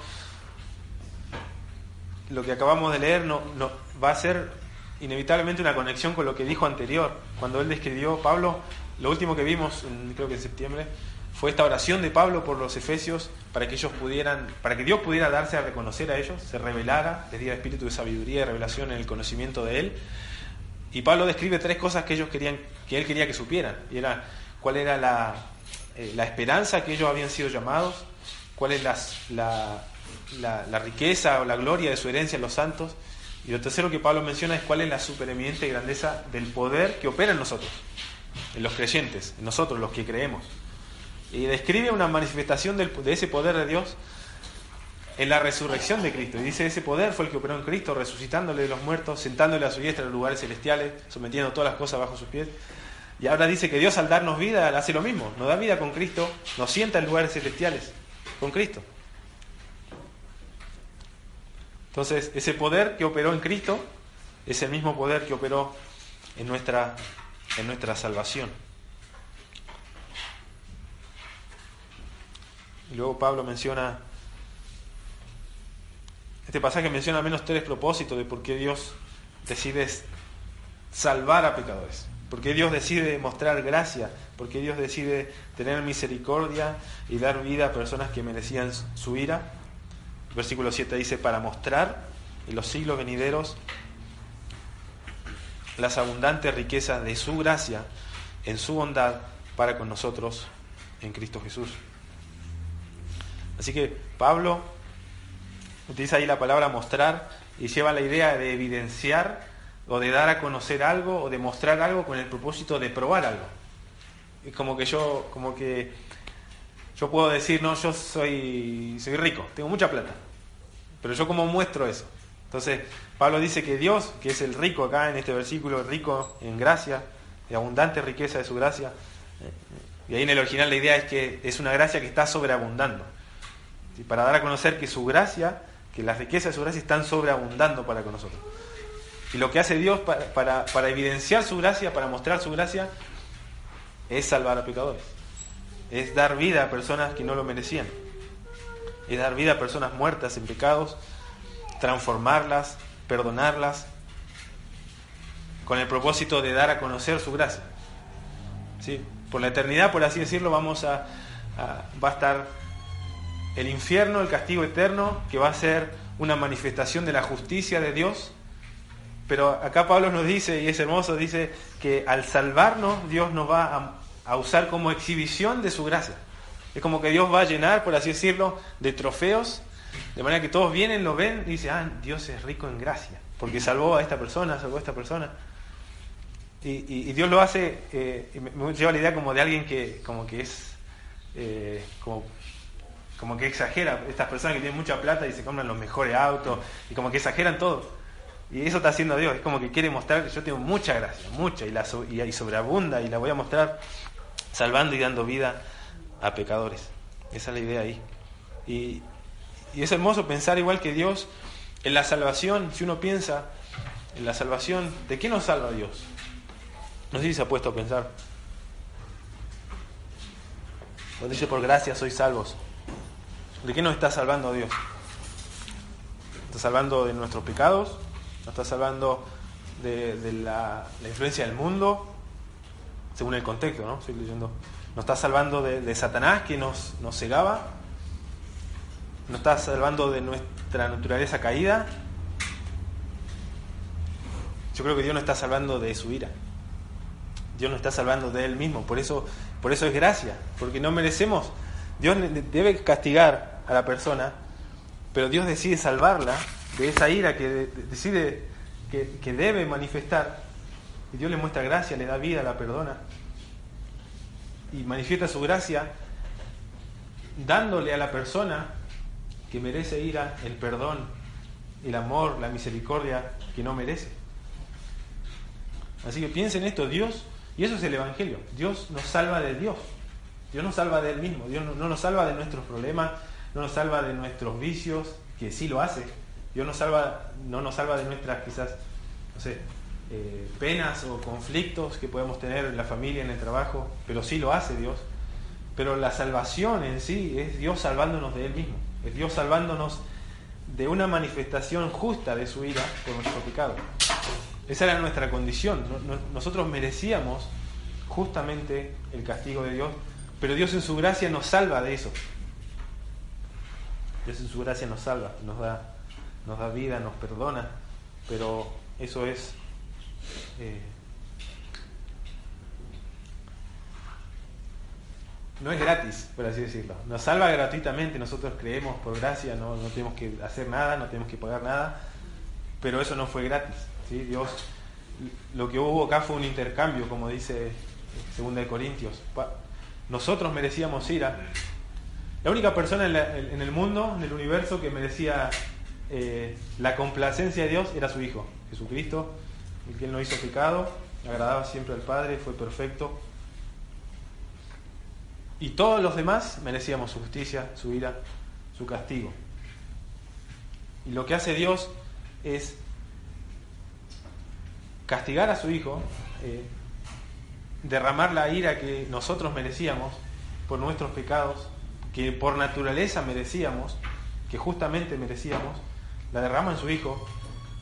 lo que acabamos de leer no va a ser inevitablemente una conexión con lo que dijo anterior. Cuando él describió, Pablo, lo último que vimos, creo que en septiembre, fue esta oración de Pablo por los efesios para que Dios pudiera darse a reconocer a ellos, se revelara, les diera espíritu de sabiduría y revelación en el conocimiento de Él. Y Pablo describe 3 cosas que él quería que supieran. Y era cuál era la esperanza que ellos habían sido llamados, cuál es la riqueza o la gloria de su herencia en los santos, y lo tercero que Pablo menciona es cuál es la supereminente grandeza del poder que opera en nosotros, en los creyentes, en nosotros los que creemos, y describe una manifestación de ese poder de Dios en la resurrección de Cristo, y dice, ese poder fue el que operó en Cristo, resucitándole de los muertos, sentándole a su diestra en los lugares celestiales, sometiendo todas las cosas bajo sus pies. Y ahora dice que Dios, al darnos vida, hace lo mismo, nos da vida con Cristo, nos sienta en lugares celestiales con Cristo. Entonces, ese poder que operó en Cristo es el mismo poder que operó en nuestra salvación. Y luego Pablo menciona, este pasaje menciona al menos 3 propósitos de por qué Dios decide salvar a pecadores. Porque Dios decide mostrar gracia, porque Dios decide tener misericordia y dar vida a personas que merecían su ira. Versículo 7 dice, para mostrar en los siglos venideros las abundantes riquezas de su gracia en su bondad para con nosotros en Cristo Jesús. Así que Pablo utiliza ahí la palabra mostrar y lleva la idea de evidenciar o de dar a conocer algo, o de mostrar algo con el propósito de probar algo. Es como que yo puedo decir, no, yo soy rico, tengo mucha plata, pero yo cómo muestro eso. Entonces Pablo dice que Dios, que es el rico acá en este versículo, rico en gracia, de abundante riqueza de su gracia, y ahí en el original la idea es que es una gracia que está sobreabundando, para dar a conocer que su gracia, que las riquezas de su gracia están sobreabundando para con nosotros. Y lo que hace Dios para evidenciar su gracia, para mostrar su gracia, es salvar a pecadores. Es dar vida a personas que no lo merecían. Es dar vida a personas muertas en pecados, transformarlas, perdonarlas, con el propósito de dar a conocer su gracia. ¿Sí? Por la eternidad, por así decirlo, va a estar el infierno, el castigo eterno, que va a ser una manifestación de la justicia de Dios. Pero acá Pablo nos dice, y es hermoso, dice que al salvarnos, Dios nos va a usar como exhibición de su gracia. Es como que Dios va a llenar, por así decirlo, de trofeos, de manera que todos vienen, lo ven y dicen, Dios es rico en gracia, porque salvó a esta persona, salvó a esta persona. Y Dios lo hace, me lleva la idea como de alguien que como que es, como que exagera. Estas personas que tienen mucha plata y se compran los mejores autos, y como que exageran todo. Y eso está haciendo Dios, es como que quiere mostrar que yo tengo mucha gracia, mucha, y sobreabunda, y la voy a mostrar salvando y dando vida a pecadores. Esa es la idea ahí. Y es hermoso pensar igual que Dios en la salvación. Si uno piensa en la salvación, ¿de qué nos salva Dios? No sé si se ha puesto a pensar. Cuando dice por gracia sois salvos, ¿de qué nos está salvando Dios? ¿Está salvando de nuestros pecados? ¿Nos está salvando de la influencia del mundo? Según el contexto, ¿no? Estoy leyendo. ¿Nos está salvando de Satanás, que nos cegaba? ¿Nos está salvando de nuestra naturaleza caída? Yo creo que Dios nos está salvando de su ira. Dios nos está salvando de Él mismo. Por eso es gracia, porque no merecemos. Dios debe castigar a la persona, pero Dios decide salvarla de esa ira que decide que debe manifestar. Y Dios le muestra gracia, le da vida, la perdona. Y manifiesta su gracia dándole a la persona que merece ira el perdón, el amor, la misericordia que no merece. Así que piensen esto, Dios, y eso es el Evangelio, Dios nos salva de Dios. Dios nos salva de Él mismo. Dios no nos salva de nuestros problemas, no nos salva de nuestros vicios, que sí lo hace. Dios no nos salva de nuestras, quizás, no sé, penas o conflictos que podemos tener en la familia, en el trabajo, pero sí lo hace Dios. Pero la salvación en sí es Dios salvándonos de Él mismo. Es Dios salvándonos de una manifestación justa de su ira por nuestro pecado. Esa era nuestra condición. Nosotros merecíamos justamente el castigo de Dios, pero Dios en su gracia nos salva de eso. Dios en su gracia nos salva, nos da vida, nos perdona, pero eso es no es gratis, por así decirlo. Nos salva gratuitamente, nosotros creemos por gracia, no tenemos que hacer nada, no tenemos que pagar nada, pero eso no fue gratis, ¿sí? Dios, lo que hubo acá fue un intercambio, como dice 2 Corintios. Nosotros merecíamos ira. La única persona en el mundo, en el universo, que merecía la complacencia de Dios era su Hijo, Jesucristo, el que Él no hizo pecado, agradaba siempre al Padre, fue perfecto. Y todos los demás merecíamos su justicia, su ira, su castigo. Y lo que hace Dios es castigar a su Hijo, derramar la ira que nosotros merecíamos por nuestros pecados, que por naturaleza merecíamos, que justamente merecíamos, la derrama en su Hijo,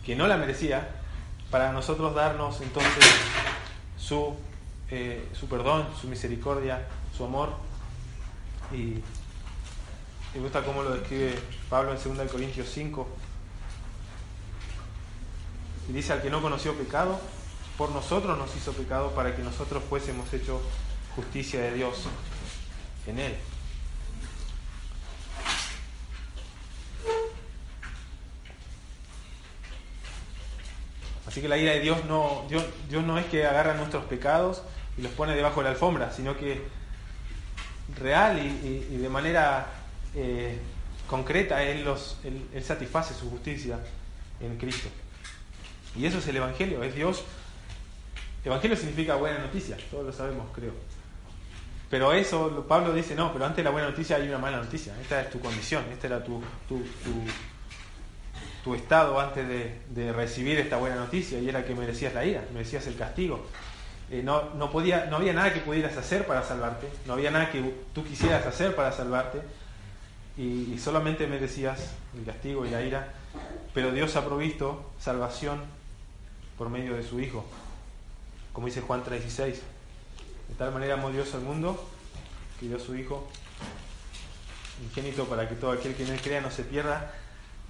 que no la merecía, para nosotros darnos entonces su perdón, su misericordia, su amor. Y me gusta cómo lo describe Pablo en 2 Corintios 5. Y dice: al que no conoció pecado, por nosotros nos hizo pecado, para que nosotros fuésemos hecho justicia de Dios en Él. Así que la ira de Dios no es que agarra nuestros pecados y los pone debajo de la alfombra, sino que real y de manera concreta Él satisface su justicia en Cristo. Y eso es el Evangelio, es Dios. Evangelio significa buena noticia, todos lo sabemos, creo. Pero eso, Pablo dice, no, pero antes de la buena noticia hay una mala noticia. Esta es tu condición, esta era tu tu estado antes de recibir esta buena noticia, y era que merecías la ira, merecías el castigo. No había nada que pudieras hacer para salvarte, no había nada que tú quisieras hacer para salvarte, y solamente merecías el castigo y la ira, pero Dios ha provisto salvación por medio de su Hijo, como dice Juan 3:16. De tal manera amó Dios al mundo que dio a su Hijo unigénito para que todo aquel que en él crea no se pierda,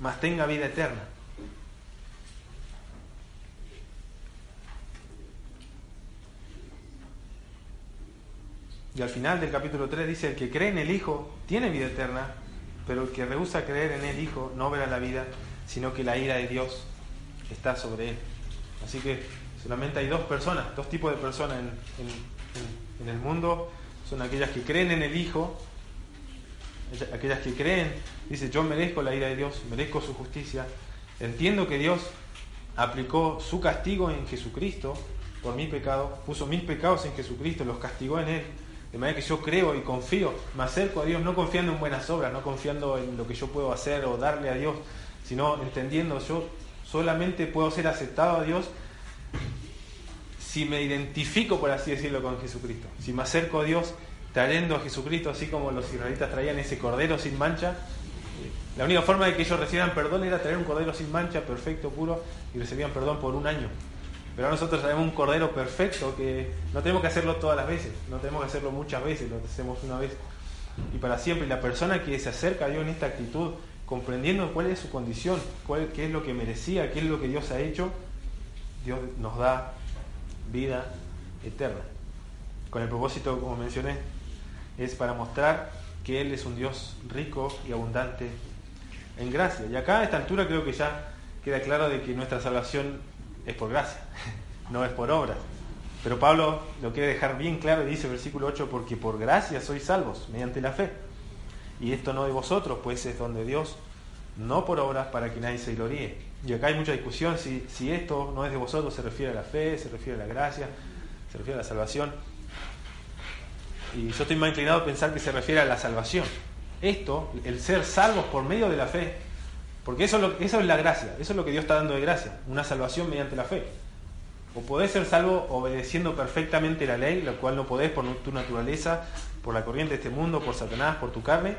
mas tenga vida eterna. Y al final del capítulo 3 dice: el que cree en el Hijo tiene vida eterna, pero el que rehúsa creer en el Hijo no verá la vida, sino que la ira de Dios está sobre él. Así que solamente hay dos tipos de personas en el mundo. Son aquellas que creen en el Hijo, aquellas que creen, dice: yo merezco la ira de Dios, merezco su justicia, entiendo que Dios aplicó su castigo en Jesucristo por mi pecado, puso mis pecados en Jesucristo, los castigó en Él, de manera que yo creo y confío, me acerco a Dios no confiando en buenas obras, no confiando en lo que yo puedo hacer o darle a Dios, sino entendiendo yo solamente puedo ser aceptado a Dios si me identifico, por así decirlo, con Jesucristo. Si me acerco a Dios trayendo a Jesucristo, así como los israelitas traían ese cordero sin mancha. La única forma de que ellos recibieran perdón era traer un cordero sin mancha, perfecto, puro, y recibían perdón por un año. Pero nosotros traemos un cordero perfecto que no tenemos que hacerlo todas las veces, no tenemos que hacerlo muchas veces, lo hacemos una vez y para siempre. Y la persona que se acerca a Dios en esta actitud, comprendiendo cuál es su condición, qué es lo que merecía, qué es lo que Dios ha hecho, Dios nos da vida eterna. Con el propósito, como mencioné, es para mostrar que Él es un Dios rico y abundante en gracia. Y acá a esta altura creo que ya queda claro de que nuestra salvación es por gracia, no es por obras. Pero Pablo lo quiere dejar bien claro y dice, versículo 8, porque por gracia sois salvos mediante la fe. Y esto no de vosotros, pues es don de Dios, no por obras, para que nadie se gloríe. Y acá hay mucha discusión si esto no es de vosotros, se refiere a la fe, se refiere a la gracia, se refiere a la salvación. Y yo estoy más inclinado a pensar que se refiere a la salvación. Esto, el ser salvos por medio de la fe, porque eso es la gracia, eso es lo que Dios está dando de gracia, una salvación mediante la fe. O podés ser salvo obedeciendo perfectamente la ley, la cual no podés por tu naturaleza, por la corriente de este mundo, por Satanás, por tu carne,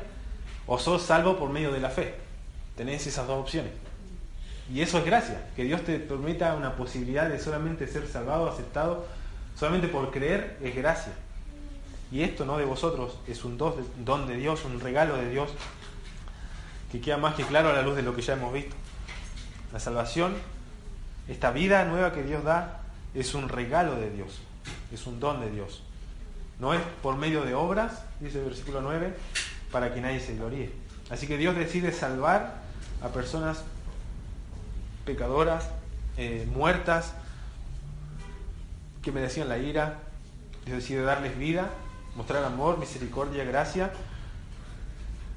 o sos salvo por medio de la fe. Tenés esas dos opciones. Y eso es gracia, que Dios te permita una posibilidad de solamente ser salvado, aceptado, solamente por creer es gracia. Y esto no de vosotros, es un don de Dios, un regalo de Dios, que queda más que claro a la luz de lo que ya hemos visto. La salvación, esta vida nueva que Dios da, es un regalo de Dios, es un don de Dios. No es por medio de obras, dice el versículo 9, para que nadie se gloríe. Así que Dios decide salvar a personas pecadoras, muertas, que merecían la ira. Dios decide darles vida, mostrar amor, misericordia, gracia,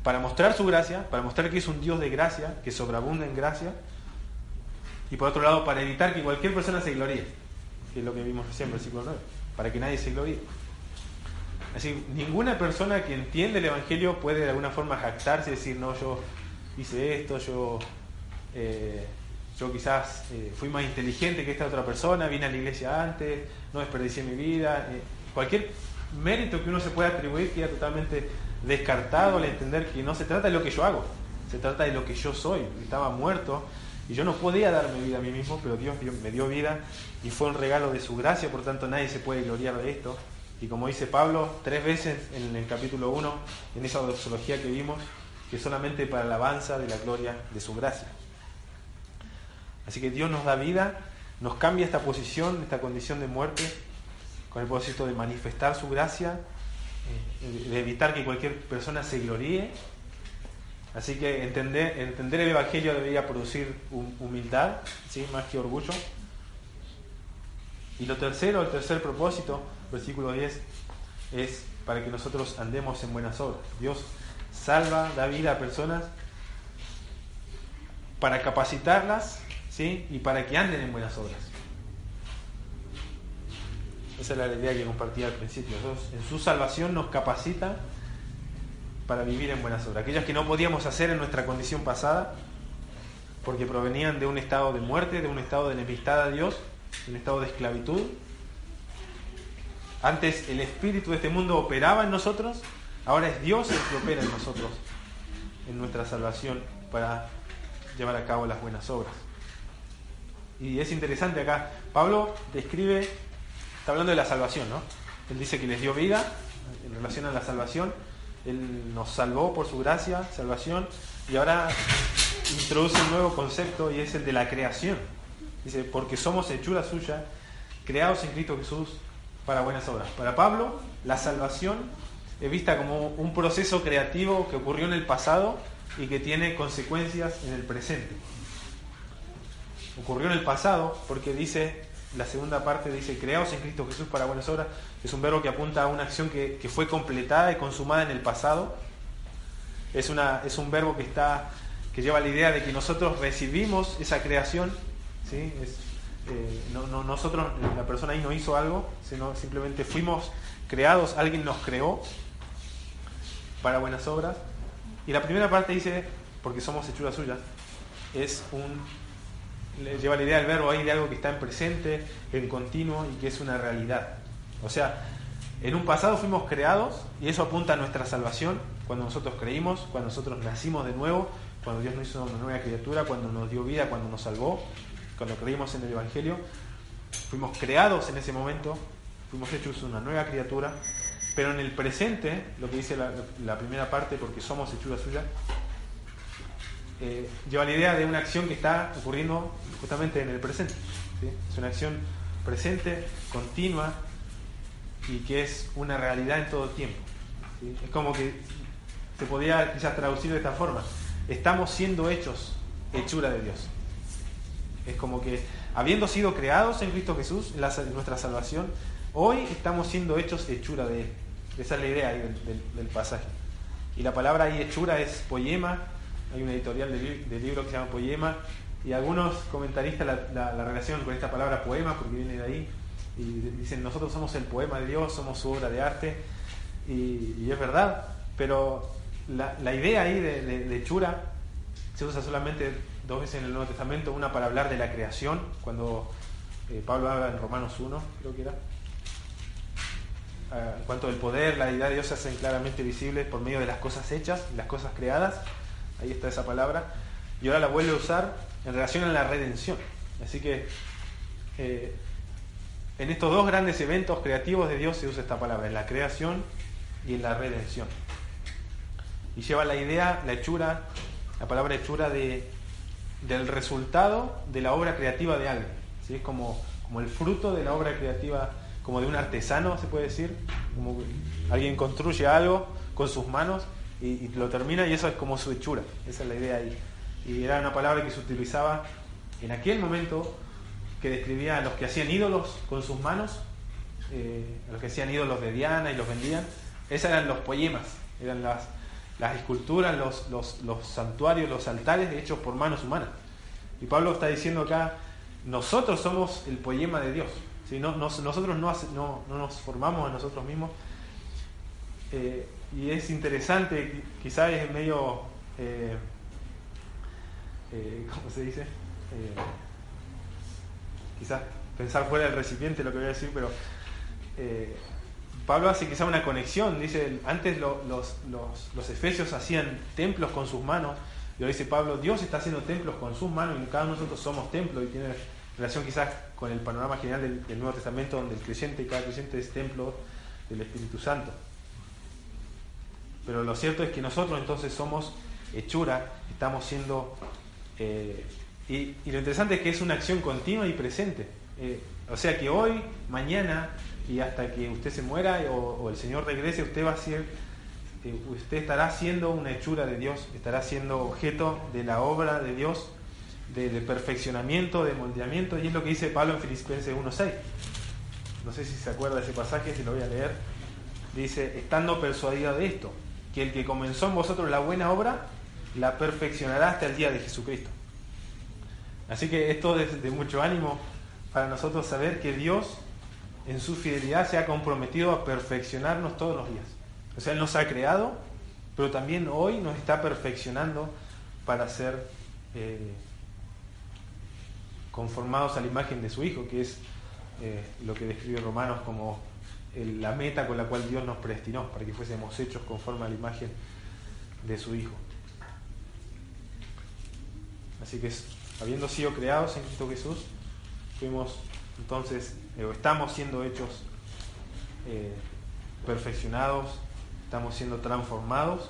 para mostrar su gracia, para mostrar que es un Dios de gracia, que sobreabunda en gracia, y por otro lado para evitar que cualquier persona se gloríe, que es lo que vimos recién en versículo 9, para que nadie se gloríe. Así, ninguna persona que entiende el Evangelio puede de alguna forma jactarse y decir, no, yo hice esto, yo quizás fui más inteligente que esta otra persona, vine a la iglesia antes, no desperdicié mi vida. Cualquier mérito que uno se pueda atribuir queda totalmente descartado al entender que no se trata de lo que yo hago, se trata de lo que yo soy. Estaba muerto y yo no podía darme vida a mí mismo, pero Dios me dio vida y fue un regalo de su gracia, por tanto nadie se puede gloriar de esto. Y como dice Pablo 3 veces en el capítulo 1, en esa doxología que vimos, que solamente para la alabanza de la gloria de su gracia. Así que Dios nos da vida, nos cambia esta posición, esta condición de muerte, con el propósito de manifestar su gracia, de evitar que cualquier persona se gloríe. Así que entender el Evangelio debería producir humildad, ¿sí? Más que orgullo. Y el tercer propósito, versículo 10, es para que nosotros andemos en buenas obras. Dios salva, da vida a personas para capacitarlas, ¿sí? Y para que anden en buenas obras. Esa es la idea que compartía al principio. Dios en su salvación nos capacita para vivir en buenas obras. Aquellas que no podíamos hacer en nuestra condición pasada, porque provenían de un estado de muerte, de un estado de enemistad a Dios, de un estado de esclavitud. Antes el espíritu de este mundo operaba en nosotros, ahora es Dios el que opera en nosotros, en nuestra salvación, para llevar a cabo las buenas obras. Y es interesante acá, Pablo describe, está hablando de la salvación, ¿no? Él dice que les dio vida en relación a la salvación, Él nos salvó por su gracia, salvación, y ahora introduce un nuevo concepto y es el de la creación. Dice, porque somos hechura suya, creados en Cristo Jesús para buenas obras. Para Pablo, la salvación es vista como un proceso creativo que ocurrió en el pasado y que tiene consecuencias en el presente. Ocurrió en el pasado porque dice, la segunda parte dice, creados en Cristo Jesús para buenas obras. Es un verbo que apunta a una acción que fue completada y consumada en el pasado. Es un verbo que lleva la idea de que nosotros recibimos esa creación, ¿sí? Nosotros, la persona ahí no hizo algo, sino simplemente fuimos creados, alguien nos creó para buenas obras. Y la primera parte dice, porque somos hechura suya, lleva la idea del verbo ahí de algo que está en presente, en continuo y que es una realidad. O sea, en un pasado fuimos creados y eso apunta a nuestra salvación, cuando nosotros creímos, cuando nosotros nacimos de nuevo, cuando Dios nos hizo una nueva criatura, cuando nos dio vida, cuando nos salvó, cuando creímos en el Evangelio. Fuimos creados en ese momento, fuimos hechos una nueva criatura, pero en el presente, lo que dice la primera parte, porque somos hechura suya, lleva la idea de una acción que está ocurriendo justamente en el presente, ¿sí? Es una acción presente, continua y que es una realidad en todo el tiempo, ¿sí? Es como que se podría quizás traducir de esta forma: estamos siendo hechos hechura de Dios. Es como que habiendo sido creados en Cristo Jesús, en nuestra salvación, hoy estamos siendo hechos hechura de Él. Esa es la idea ahí del pasaje. Y la palabra ahí hechura es poema. Hay una editorial de libros que se llama Poema, y algunos comentaristas la relacionan con esta palabra poema porque viene de ahí, y dicen, nosotros somos el poema de Dios, somos su obra de arte, y es verdad, pero la idea ahí de hechura se usa solamente 2 veces en el Nuevo Testamento, una para hablar de la creación, cuando Pablo habla en Romanos 1, creo que era, en cuanto al poder, la deidad de Dios se hacen claramente visibles por medio de las cosas hechas, las cosas creadas. Ahí está esa palabra. Y ahora la vuelve a usar en relación a la redención. Así que en estos 2 grandes eventos creativos de Dios se usa esta palabra, en la creación y en la redención. Y lleva la idea, la palabra hechura del resultado de la obra creativa de alguien, ¿sí? Es como el fruto de la obra creativa, como de un artesano, se puede decir, como que alguien construye algo con sus manos y lo termina, y eso es como su hechura. Esa es la idea ahí. Y era una palabra que se utilizaba en aquel momento, que describía a los que hacían ídolos con sus manos, a los que hacían ídolos de Diana y los vendían. Esos eran los poemas, eran las esculturas, los santuarios, los altares hechos por manos humanas. Y Pablo está diciendo acá, nosotros somos el poema de Dios, ¿sí? Nosotros no nos formamos a nosotros mismos. Y es interesante, quizás es medio, ¿cómo se dice? Quizás pensar fuera del recipiente lo que voy a decir, pero Pablo hace quizá una conexión. Dice, antes los efesios hacían templos con sus manos, y ahora dice Pablo, Dios está haciendo templos con sus manos, y cada uno de nosotros somos templos, y tiene relación quizás con el panorama general del Nuevo Testamento, donde el creyente, cada creyente es templo del Espíritu Santo. Pero lo cierto es que nosotros entonces somos hechura, estamos siendo... y lo interesante es que es una acción continua y presente. O sea que hoy, mañana y hasta que usted se muera o el Señor regrese, usted usted estará siendo una hechura de Dios, estará siendo objeto de la obra de Dios, de perfeccionamiento, de moldeamiento, y es lo que dice Pablo en Filipenses 1:6. No sé si se acuerda de ese pasaje, si lo voy a leer. Dice, estando persuadido de esto, que el que comenzó en vosotros la buena obra, la perfeccionará hasta el día de Jesucristo. Así que esto es de mucho ánimo para nosotros saber que Dios en su fidelidad se ha comprometido a perfeccionarnos todos los días. O sea, Él nos ha creado, pero también hoy nos está perfeccionando para ser conformados a la imagen de su Hijo, que es lo que describe Romanos como la meta con la cual Dios nos predestinó, para que fuésemos hechos conforme a la imagen de su Hijo. Así que, habiendo sido creados en Cristo Jesús, fuimos entonces, estamos siendo hechos perfeccionados, estamos siendo transformados,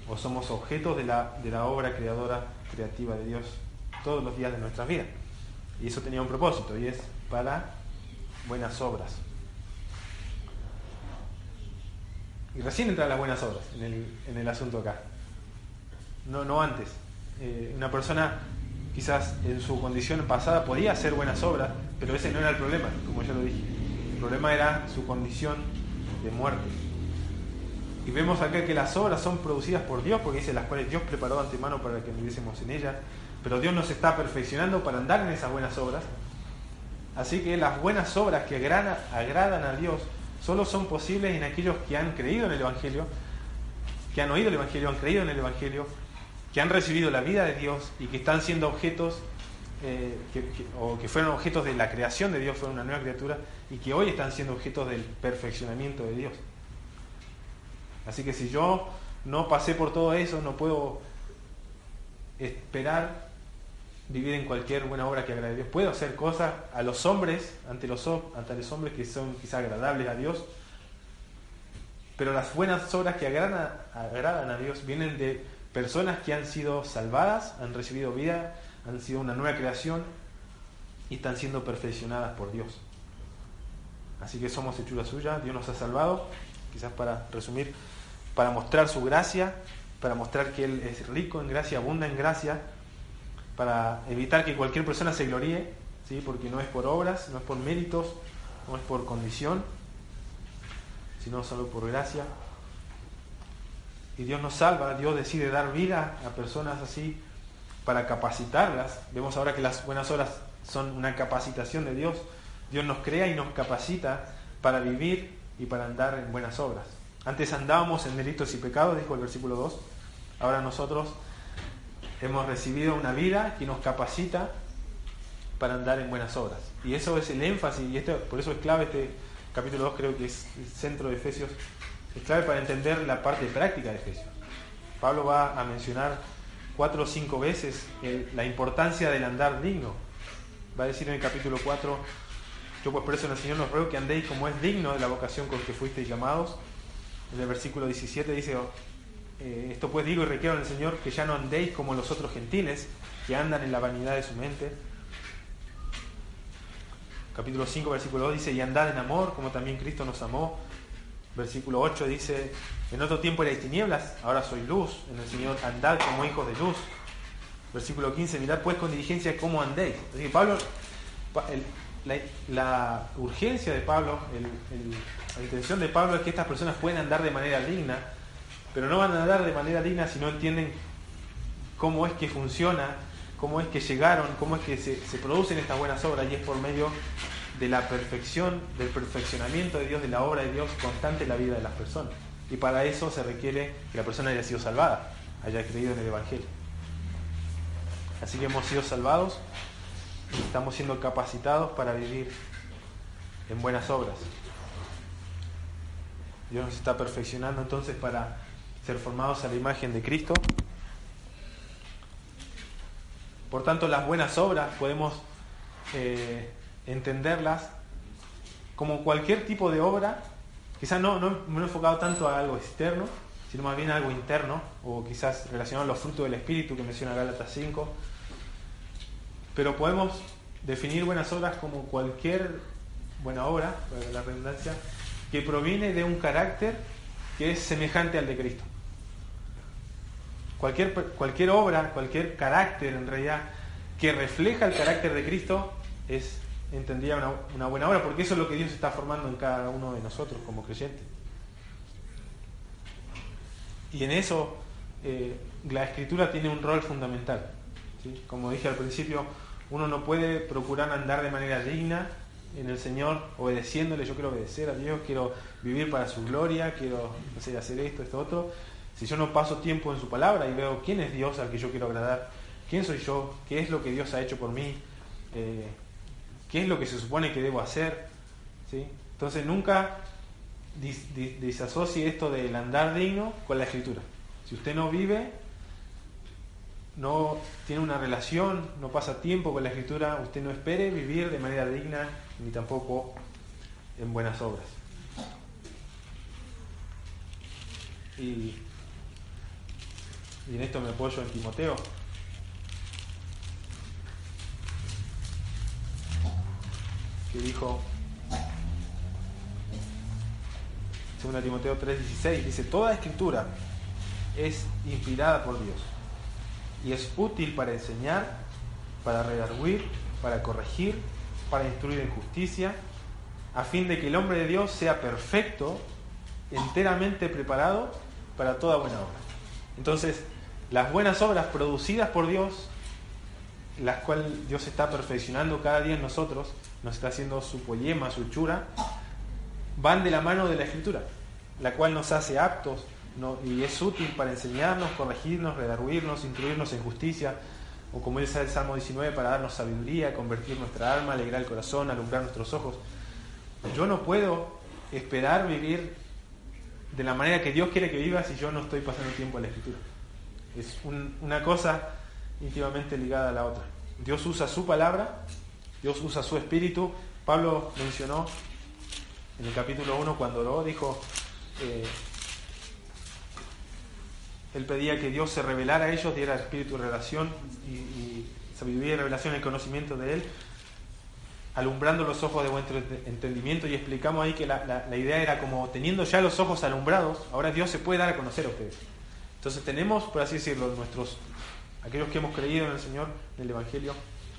o somos objetos de la obra creativa de Dios todos los días de nuestras vidas. Y eso tenía un propósito, y es para buenas obras. Y recién entran las buenas obras en el asunto acá. No antes. Una persona quizás en su condición pasada podía hacer buenas obras, pero ese no era el problema, como ya lo dije. El problema era su condición de muerte. Y vemos acá que las obras son producidas por Dios, porque dice las cuales Dios preparó de antemano para que anduviésemos en ellas, pero Dios nos está perfeccionando para andar en esas buenas obras. Así que las buenas obras que agradan a Dios solo son posibles en aquellos que han creído en el Evangelio, que han oído el Evangelio, han creído en el Evangelio, que han recibido la vida de Dios y que están siendo objetos, o que fueron objetos de la creación de Dios, fueron una nueva criatura, y que hoy están siendo objetos del perfeccionamiento de Dios. Así que si yo no pasé por todo eso, no puedo esperar vivir en cualquier buena obra que agrade a Dios. Puedo hacer cosas a los hombres, ante los hombres que son quizás agradables a Dios, pero las buenas obras que agradan a Dios vienen de personas que han sido salvadas, han recibido vida, han sido una nueva creación y están siendo perfeccionadas por Dios. Así que somos hechura suya, Dios nos ha salvado, quizás para resumir, para mostrar su gracia, para mostrar que Él es rico en gracia, abunda en gracia, para evitar que cualquier persona se gloríe, ¿sí? Porque no es por obras, no es por méritos, no es por condición, sino solo por gracia. Y Dios nos salva, Dios decide dar vida a personas así para capacitarlas. Vemos ahora que las buenas obras son una capacitación de Dios. Dios nos crea y nos capacita para vivir y para andar en buenas obras. Antes andábamos en delitos y pecados, dijo el versículo 2. Ahora nosotros hemos recibido una vida que nos capacita para andar en buenas obras. Y eso es el énfasis, y por eso es clave este capítulo 2, creo que es el centro de Efesios. Es clave para entender la parte práctica de Efesios. Pablo va a mencionar 4 o 5 veces la importancia del andar digno. Va a decir en el capítulo 4: yo pues por eso en el Señor nos ruego que andéis como es digno de la vocación con que fuisteis llamados. En el versículo 17 dice: esto pues digo y requiero en el Señor, que ya no andéis como los otros gentiles, que andan en la vanidad de su mente. Capítulo 5, versículo 2 dice: y andad en amor, como también Cristo nos amó. Versículo 8 dice: en otro tiempo erais tinieblas, ahora sois luz en el Señor, andad como hijos de luz. Versículo 15: mirad pues con diligencia cómo andéis. Así que Pablo, la urgencia de Pablo, la intención de Pablo es que estas personas puedan andar de manera digna, pero no van a andar de manera digna si no entienden cómo es que funciona, cómo es que llegaron, cómo es que se producen estas buenas obras, y es por medio de la perfección, del perfeccionamiento de Dios, de la obra de Dios constante en la vida de las personas. Y para eso se requiere que la persona haya sido salvada, haya creído en el Evangelio. Así que hemos sido salvados y estamos siendo capacitados para vivir en buenas obras. Dios nos está perfeccionando entonces para ser formados a la imagen de Cristo. Por tanto, las buenas obras podemos entenderlas como cualquier tipo de obra. Quizás no me he enfocado tanto a algo externo, sino más bien a algo interno, o quizás relacionado a los frutos del Espíritu que menciona Gálatas 5. Pero podemos definir buenas obras como cualquier buena obra, para la redundancia, que proviene de un carácter que es semejante al de Cristo. Cualquier obra, cualquier carácter en realidad que refleja el carácter de Cristo es entendida una buena obra, porque eso es lo que Dios está formando en cada uno de nosotros como creyentes. Y en eso la Escritura tiene un rol fundamental, ¿sí? Como dije al principio, uno no puede procurar andar de manera digna en el Señor obedeciéndole. Yo quiero obedecer a Dios, quiero vivir para su gloria, quiero hacer esto, otro. Si yo no paso tiempo en su palabra y veo quién es Dios al que yo quiero agradar, quién soy yo, qué es lo que Dios ha hecho por mí, qué es lo que se supone que debo hacer, ¿sí? Entonces nunca desasocie esto del andar digno con la Escritura. Si usted no vive, no tiene una relación, no pasa tiempo con la Escritura, usted no espere vivir de manera digna ni tampoco en buenas obras. Y en esto me apoyo en Timoteo, que dijo, 2 Timoteo 3:16, dice: toda escritura es inspirada por Dios y es útil para enseñar, para redarguir, para corregir, para instruir en justicia, a fin de que el hombre de Dios sea perfecto, enteramente preparado para toda buena obra. Entonces, las buenas obras producidas por Dios, las cuales Dios está perfeccionando cada día en nosotros, nos está haciendo su poema, su hechura, van de la mano de la Escritura, la cual nos hace aptos y es útil para enseñarnos, corregirnos, redarguirnos, instruirnos en justicia, o como dice el Salmo 19, para darnos sabiduría, convertir nuestra alma, alegrar el corazón, alumbrar nuestros ojos. Yo no puedo esperar vivir de la manera que Dios quiere que viva si yo no estoy pasando tiempo en la Escritura. Es una cosa íntimamente ligada a la otra. Dios usa su palabra, Dios usa su espíritu. Pablo mencionó en el capítulo 1 cuando oró, dijo, él pedía que Dios se revelara a ellos, diera espíritu de revelación y sabiduría y revelación, el conocimiento de Él, alumbrando los ojos de vuestro entendimiento. Y explicamos ahí que la idea era como teniendo ya los ojos alumbrados, ahora Dios se puede dar a conocer a ustedes. Entonces tenemos, por así decirlo, aquellos que hemos creído en el Señor, en el Evangelio,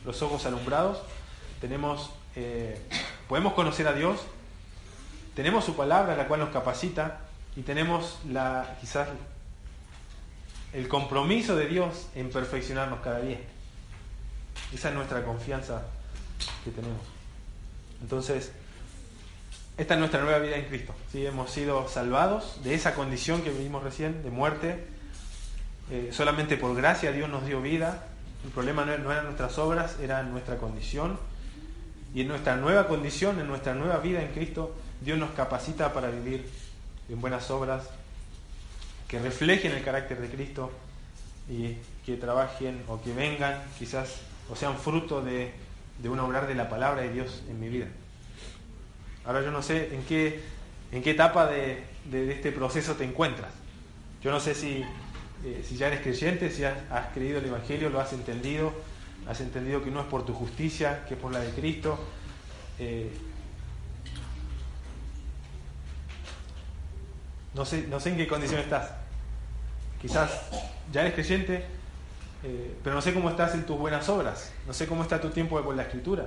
los ojos alumbrados, podemos conocer a Dios, tenemos su palabra, la cual nos capacita, y tenemos quizás el compromiso de Dios en perfeccionarnos cada día. Esa es nuestra confianza que tenemos. Entonces, esta es nuestra nueva vida en Cristo, ¿sí? Hemos sido salvados de esa condición que vivimos recién, de muerte. Solamente por gracia Dios nos dio vida. El problema no eran nuestras obras, era nuestra condición. Y en nuestra nueva condición, en nuestra nueva vida en Cristo, Dios nos capacita para vivir en buenas obras que reflejen el carácter de Cristo y que trabajen o que vengan quizás o sean fruto de un obrar de la palabra de Dios en mi vida. Ahora yo no sé en qué etapa de este proceso te encuentras. Yo no sé si ya eres creyente, si has creído el Evangelio, lo has entendido que no es por tu justicia, que es por la de Cristo. No sé en qué condición estás. Quizás ya eres creyente, pero no sé cómo estás en tus buenas obras. No sé cómo está tu tiempo con la Escritura.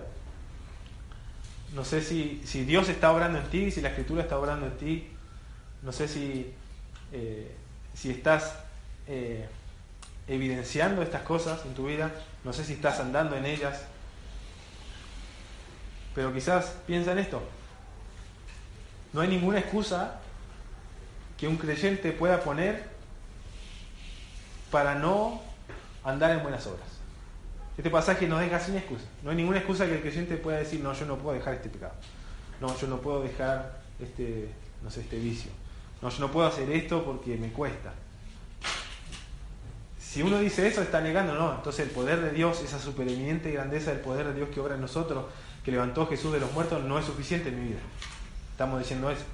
No sé si Dios está obrando en ti, si la Escritura está obrando en ti. No sé si estás evidenciando estas cosas en tu vida. No sé si estás andando en ellas. Pero quizás piensa en esto. No hay ninguna excusa que un creyente pueda poner para no andar en buenas obras. Este pasaje nos deja sin excusa. No hay ninguna excusa que el creyente pueda decir, no, yo no puedo dejar este pecado. No, yo no puedo dejar este vicio. No, yo no puedo hacer esto porque me cuesta. Si uno dice eso, está negando, no. Entonces el poder de Dios, esa supereminente grandeza del poder de Dios que obra en nosotros, que levantó a Jesús de los muertos, no es suficiente en mi vida. Estamos diciendo eso.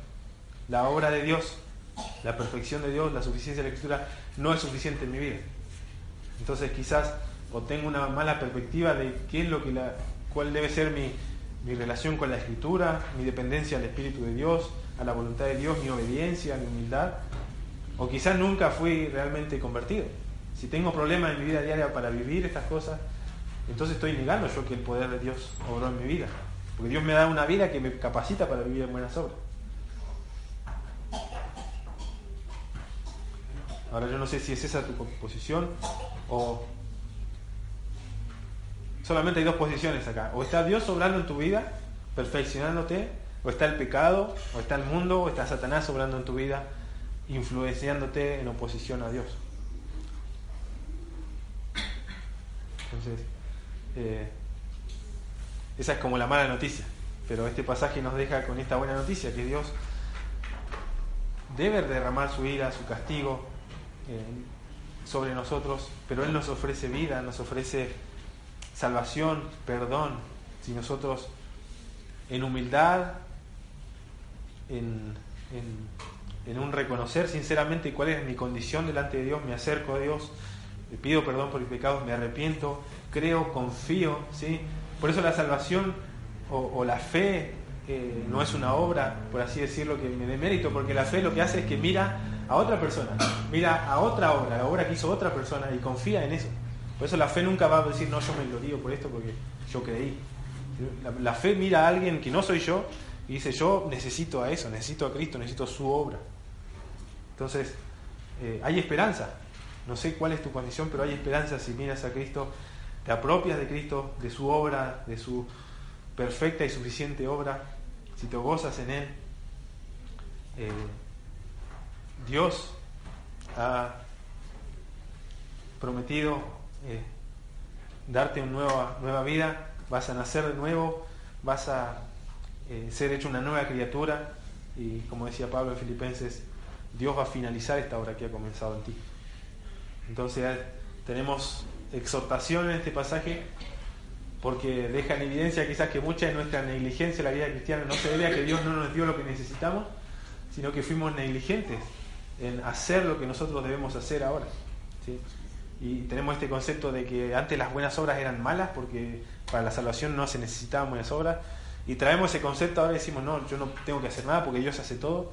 La obra de Dios, la perfección de Dios, la suficiencia de la Escritura, no es suficiente en mi vida. Entonces quizás o tengo una mala perspectiva de cuál debe ser mi relación con la Escritura, mi dependencia al Espíritu de Dios, a la voluntad de Dios, mi obediencia, mi humildad, o quizás nunca fui realmente convertido. Si tengo problemas en mi vida diaria para vivir estas cosas, entonces estoy negando yo que el poder de Dios obró en mi vida, porque Dios me da una vida que me capacita para vivir en buenas obras. Ahora yo no sé si es esa tu posición o solamente hay dos posiciones acá. O está Dios obrando en tu vida, perfeccionándote, o está el pecado, o está el mundo, o está Satanás obrando en tu vida, influenciándote en oposición a Dios. Entonces, Esa es como la mala noticia. Pero este pasaje nos deja con esta buena noticia, que Dios debe derramar su ira, su castigo sobre nosotros, pero Él nos ofrece vida, nos ofrece salvación, perdón, si nosotros en humildad, en un reconocer sinceramente cuál es mi condición delante de Dios, me acerco a Dios, le pido perdón por mis pecados, me arrepiento, creo, confío, ¿sí? Por eso la salvación o la fe no es una obra, por así decirlo, que me dé mérito, porque la fe lo que hace es que mira a otra persona, mira a otra obra, la obra que hizo otra persona y confía en eso. Por eso la fe nunca va a decir, no, yo me glorío por esto porque yo creí. La fe mira a alguien que no soy yo y dice, yo necesito a eso, necesito a Cristo, necesito su obra. Entonces, hay esperanza. No sé cuál es tu condición, pero hay esperanza si miras a Cristo, te apropias de Cristo, de su obra, de su perfecta y suficiente obra, si te gozas en Él. Dios ha prometido darte una nueva vida, vas a nacer de nuevo, vas a ser hecho una nueva criatura, y como decía Pablo en Filipenses, Dios va a finalizar esta obra que ha comenzado en ti. Entonces tenemos exhortación en este pasaje, porque deja en evidencia quizás que mucha de nuestra negligencia en la vida cristiana no se debe a que Dios no nos dio lo que necesitamos, sino que fuimos negligentes en hacer lo que nosotros debemos hacer ahora, ¿sí? Y tenemos este concepto de que antes las buenas obras eran malas, porque para la salvación no se necesitaban buenas obras, y traemos ese concepto ahora y decimos, no, yo no tengo que hacer nada porque Dios hace todo.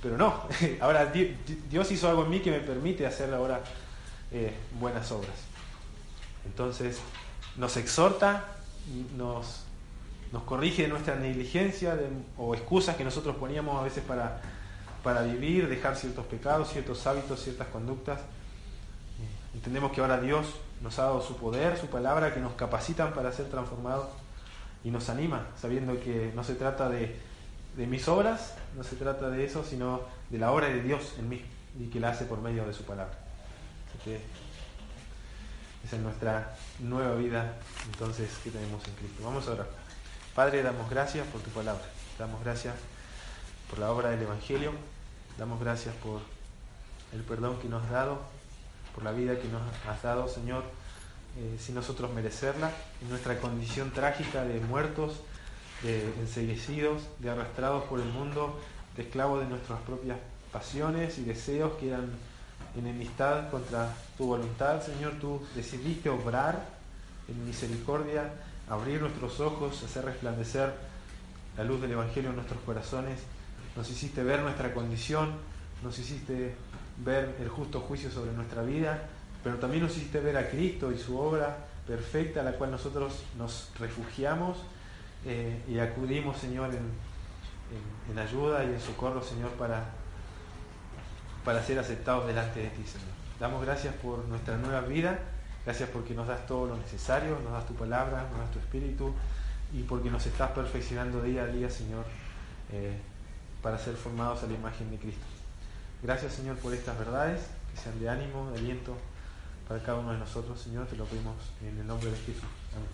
Pero no, ahora Dios hizo algo en mí que me permite hacer ahora buenas obras. Entonces nos exhorta, nos corrige de nuestra negligencia o excusas que nosotros poníamos a veces para vivir, dejar ciertos pecados, ciertos hábitos, ciertas conductas. Entendemos que ahora Dios nos ha dado su poder, su palabra, que nos capacitan para ser transformados, y nos anima, sabiendo que no se trata de mis obras, no se trata de eso, sino de la obra de Dios en mí, y que la hace por medio de su palabra. Así que esa es nuestra nueva vida, entonces, que tenemos en Cristo. Vamos a orar. Padre, damos gracias por tu palabra, damos gracias por la obra del Evangelio, damos gracias por el perdón que nos has dado, por la vida que nos has dado, Señor, sin nosotros merecerla, en nuestra condición trágica de muertos, de enceguecidos, de arrastrados por el mundo, de esclavos de nuestras propias pasiones y deseos que eran enemistad contra tu voluntad. Señor, tú decidiste obrar en misericordia, abrir nuestros ojos, hacer resplandecer la luz del Evangelio en nuestros corazones. Nos hiciste ver nuestra condición, nos hiciste ver el justo juicio sobre nuestra vida, pero también nos hiciste ver a Cristo y su obra perfecta, a la cual nosotros nos refugiamos y acudimos, Señor, en ayuda y en socorro, Señor, para ser aceptados delante de ti, Señor. Damos gracias por nuestra nueva vida, gracias porque nos das todo lo necesario, nos das tu palabra, nos das tu espíritu, y porque nos estás perfeccionando día a día, Señor, para ser formados a la imagen de Cristo. Gracias, Señor, por estas verdades, que sean de ánimo, de aliento para cada uno de nosotros, Señor, te lo pedimos en el nombre de Jesús. Amén.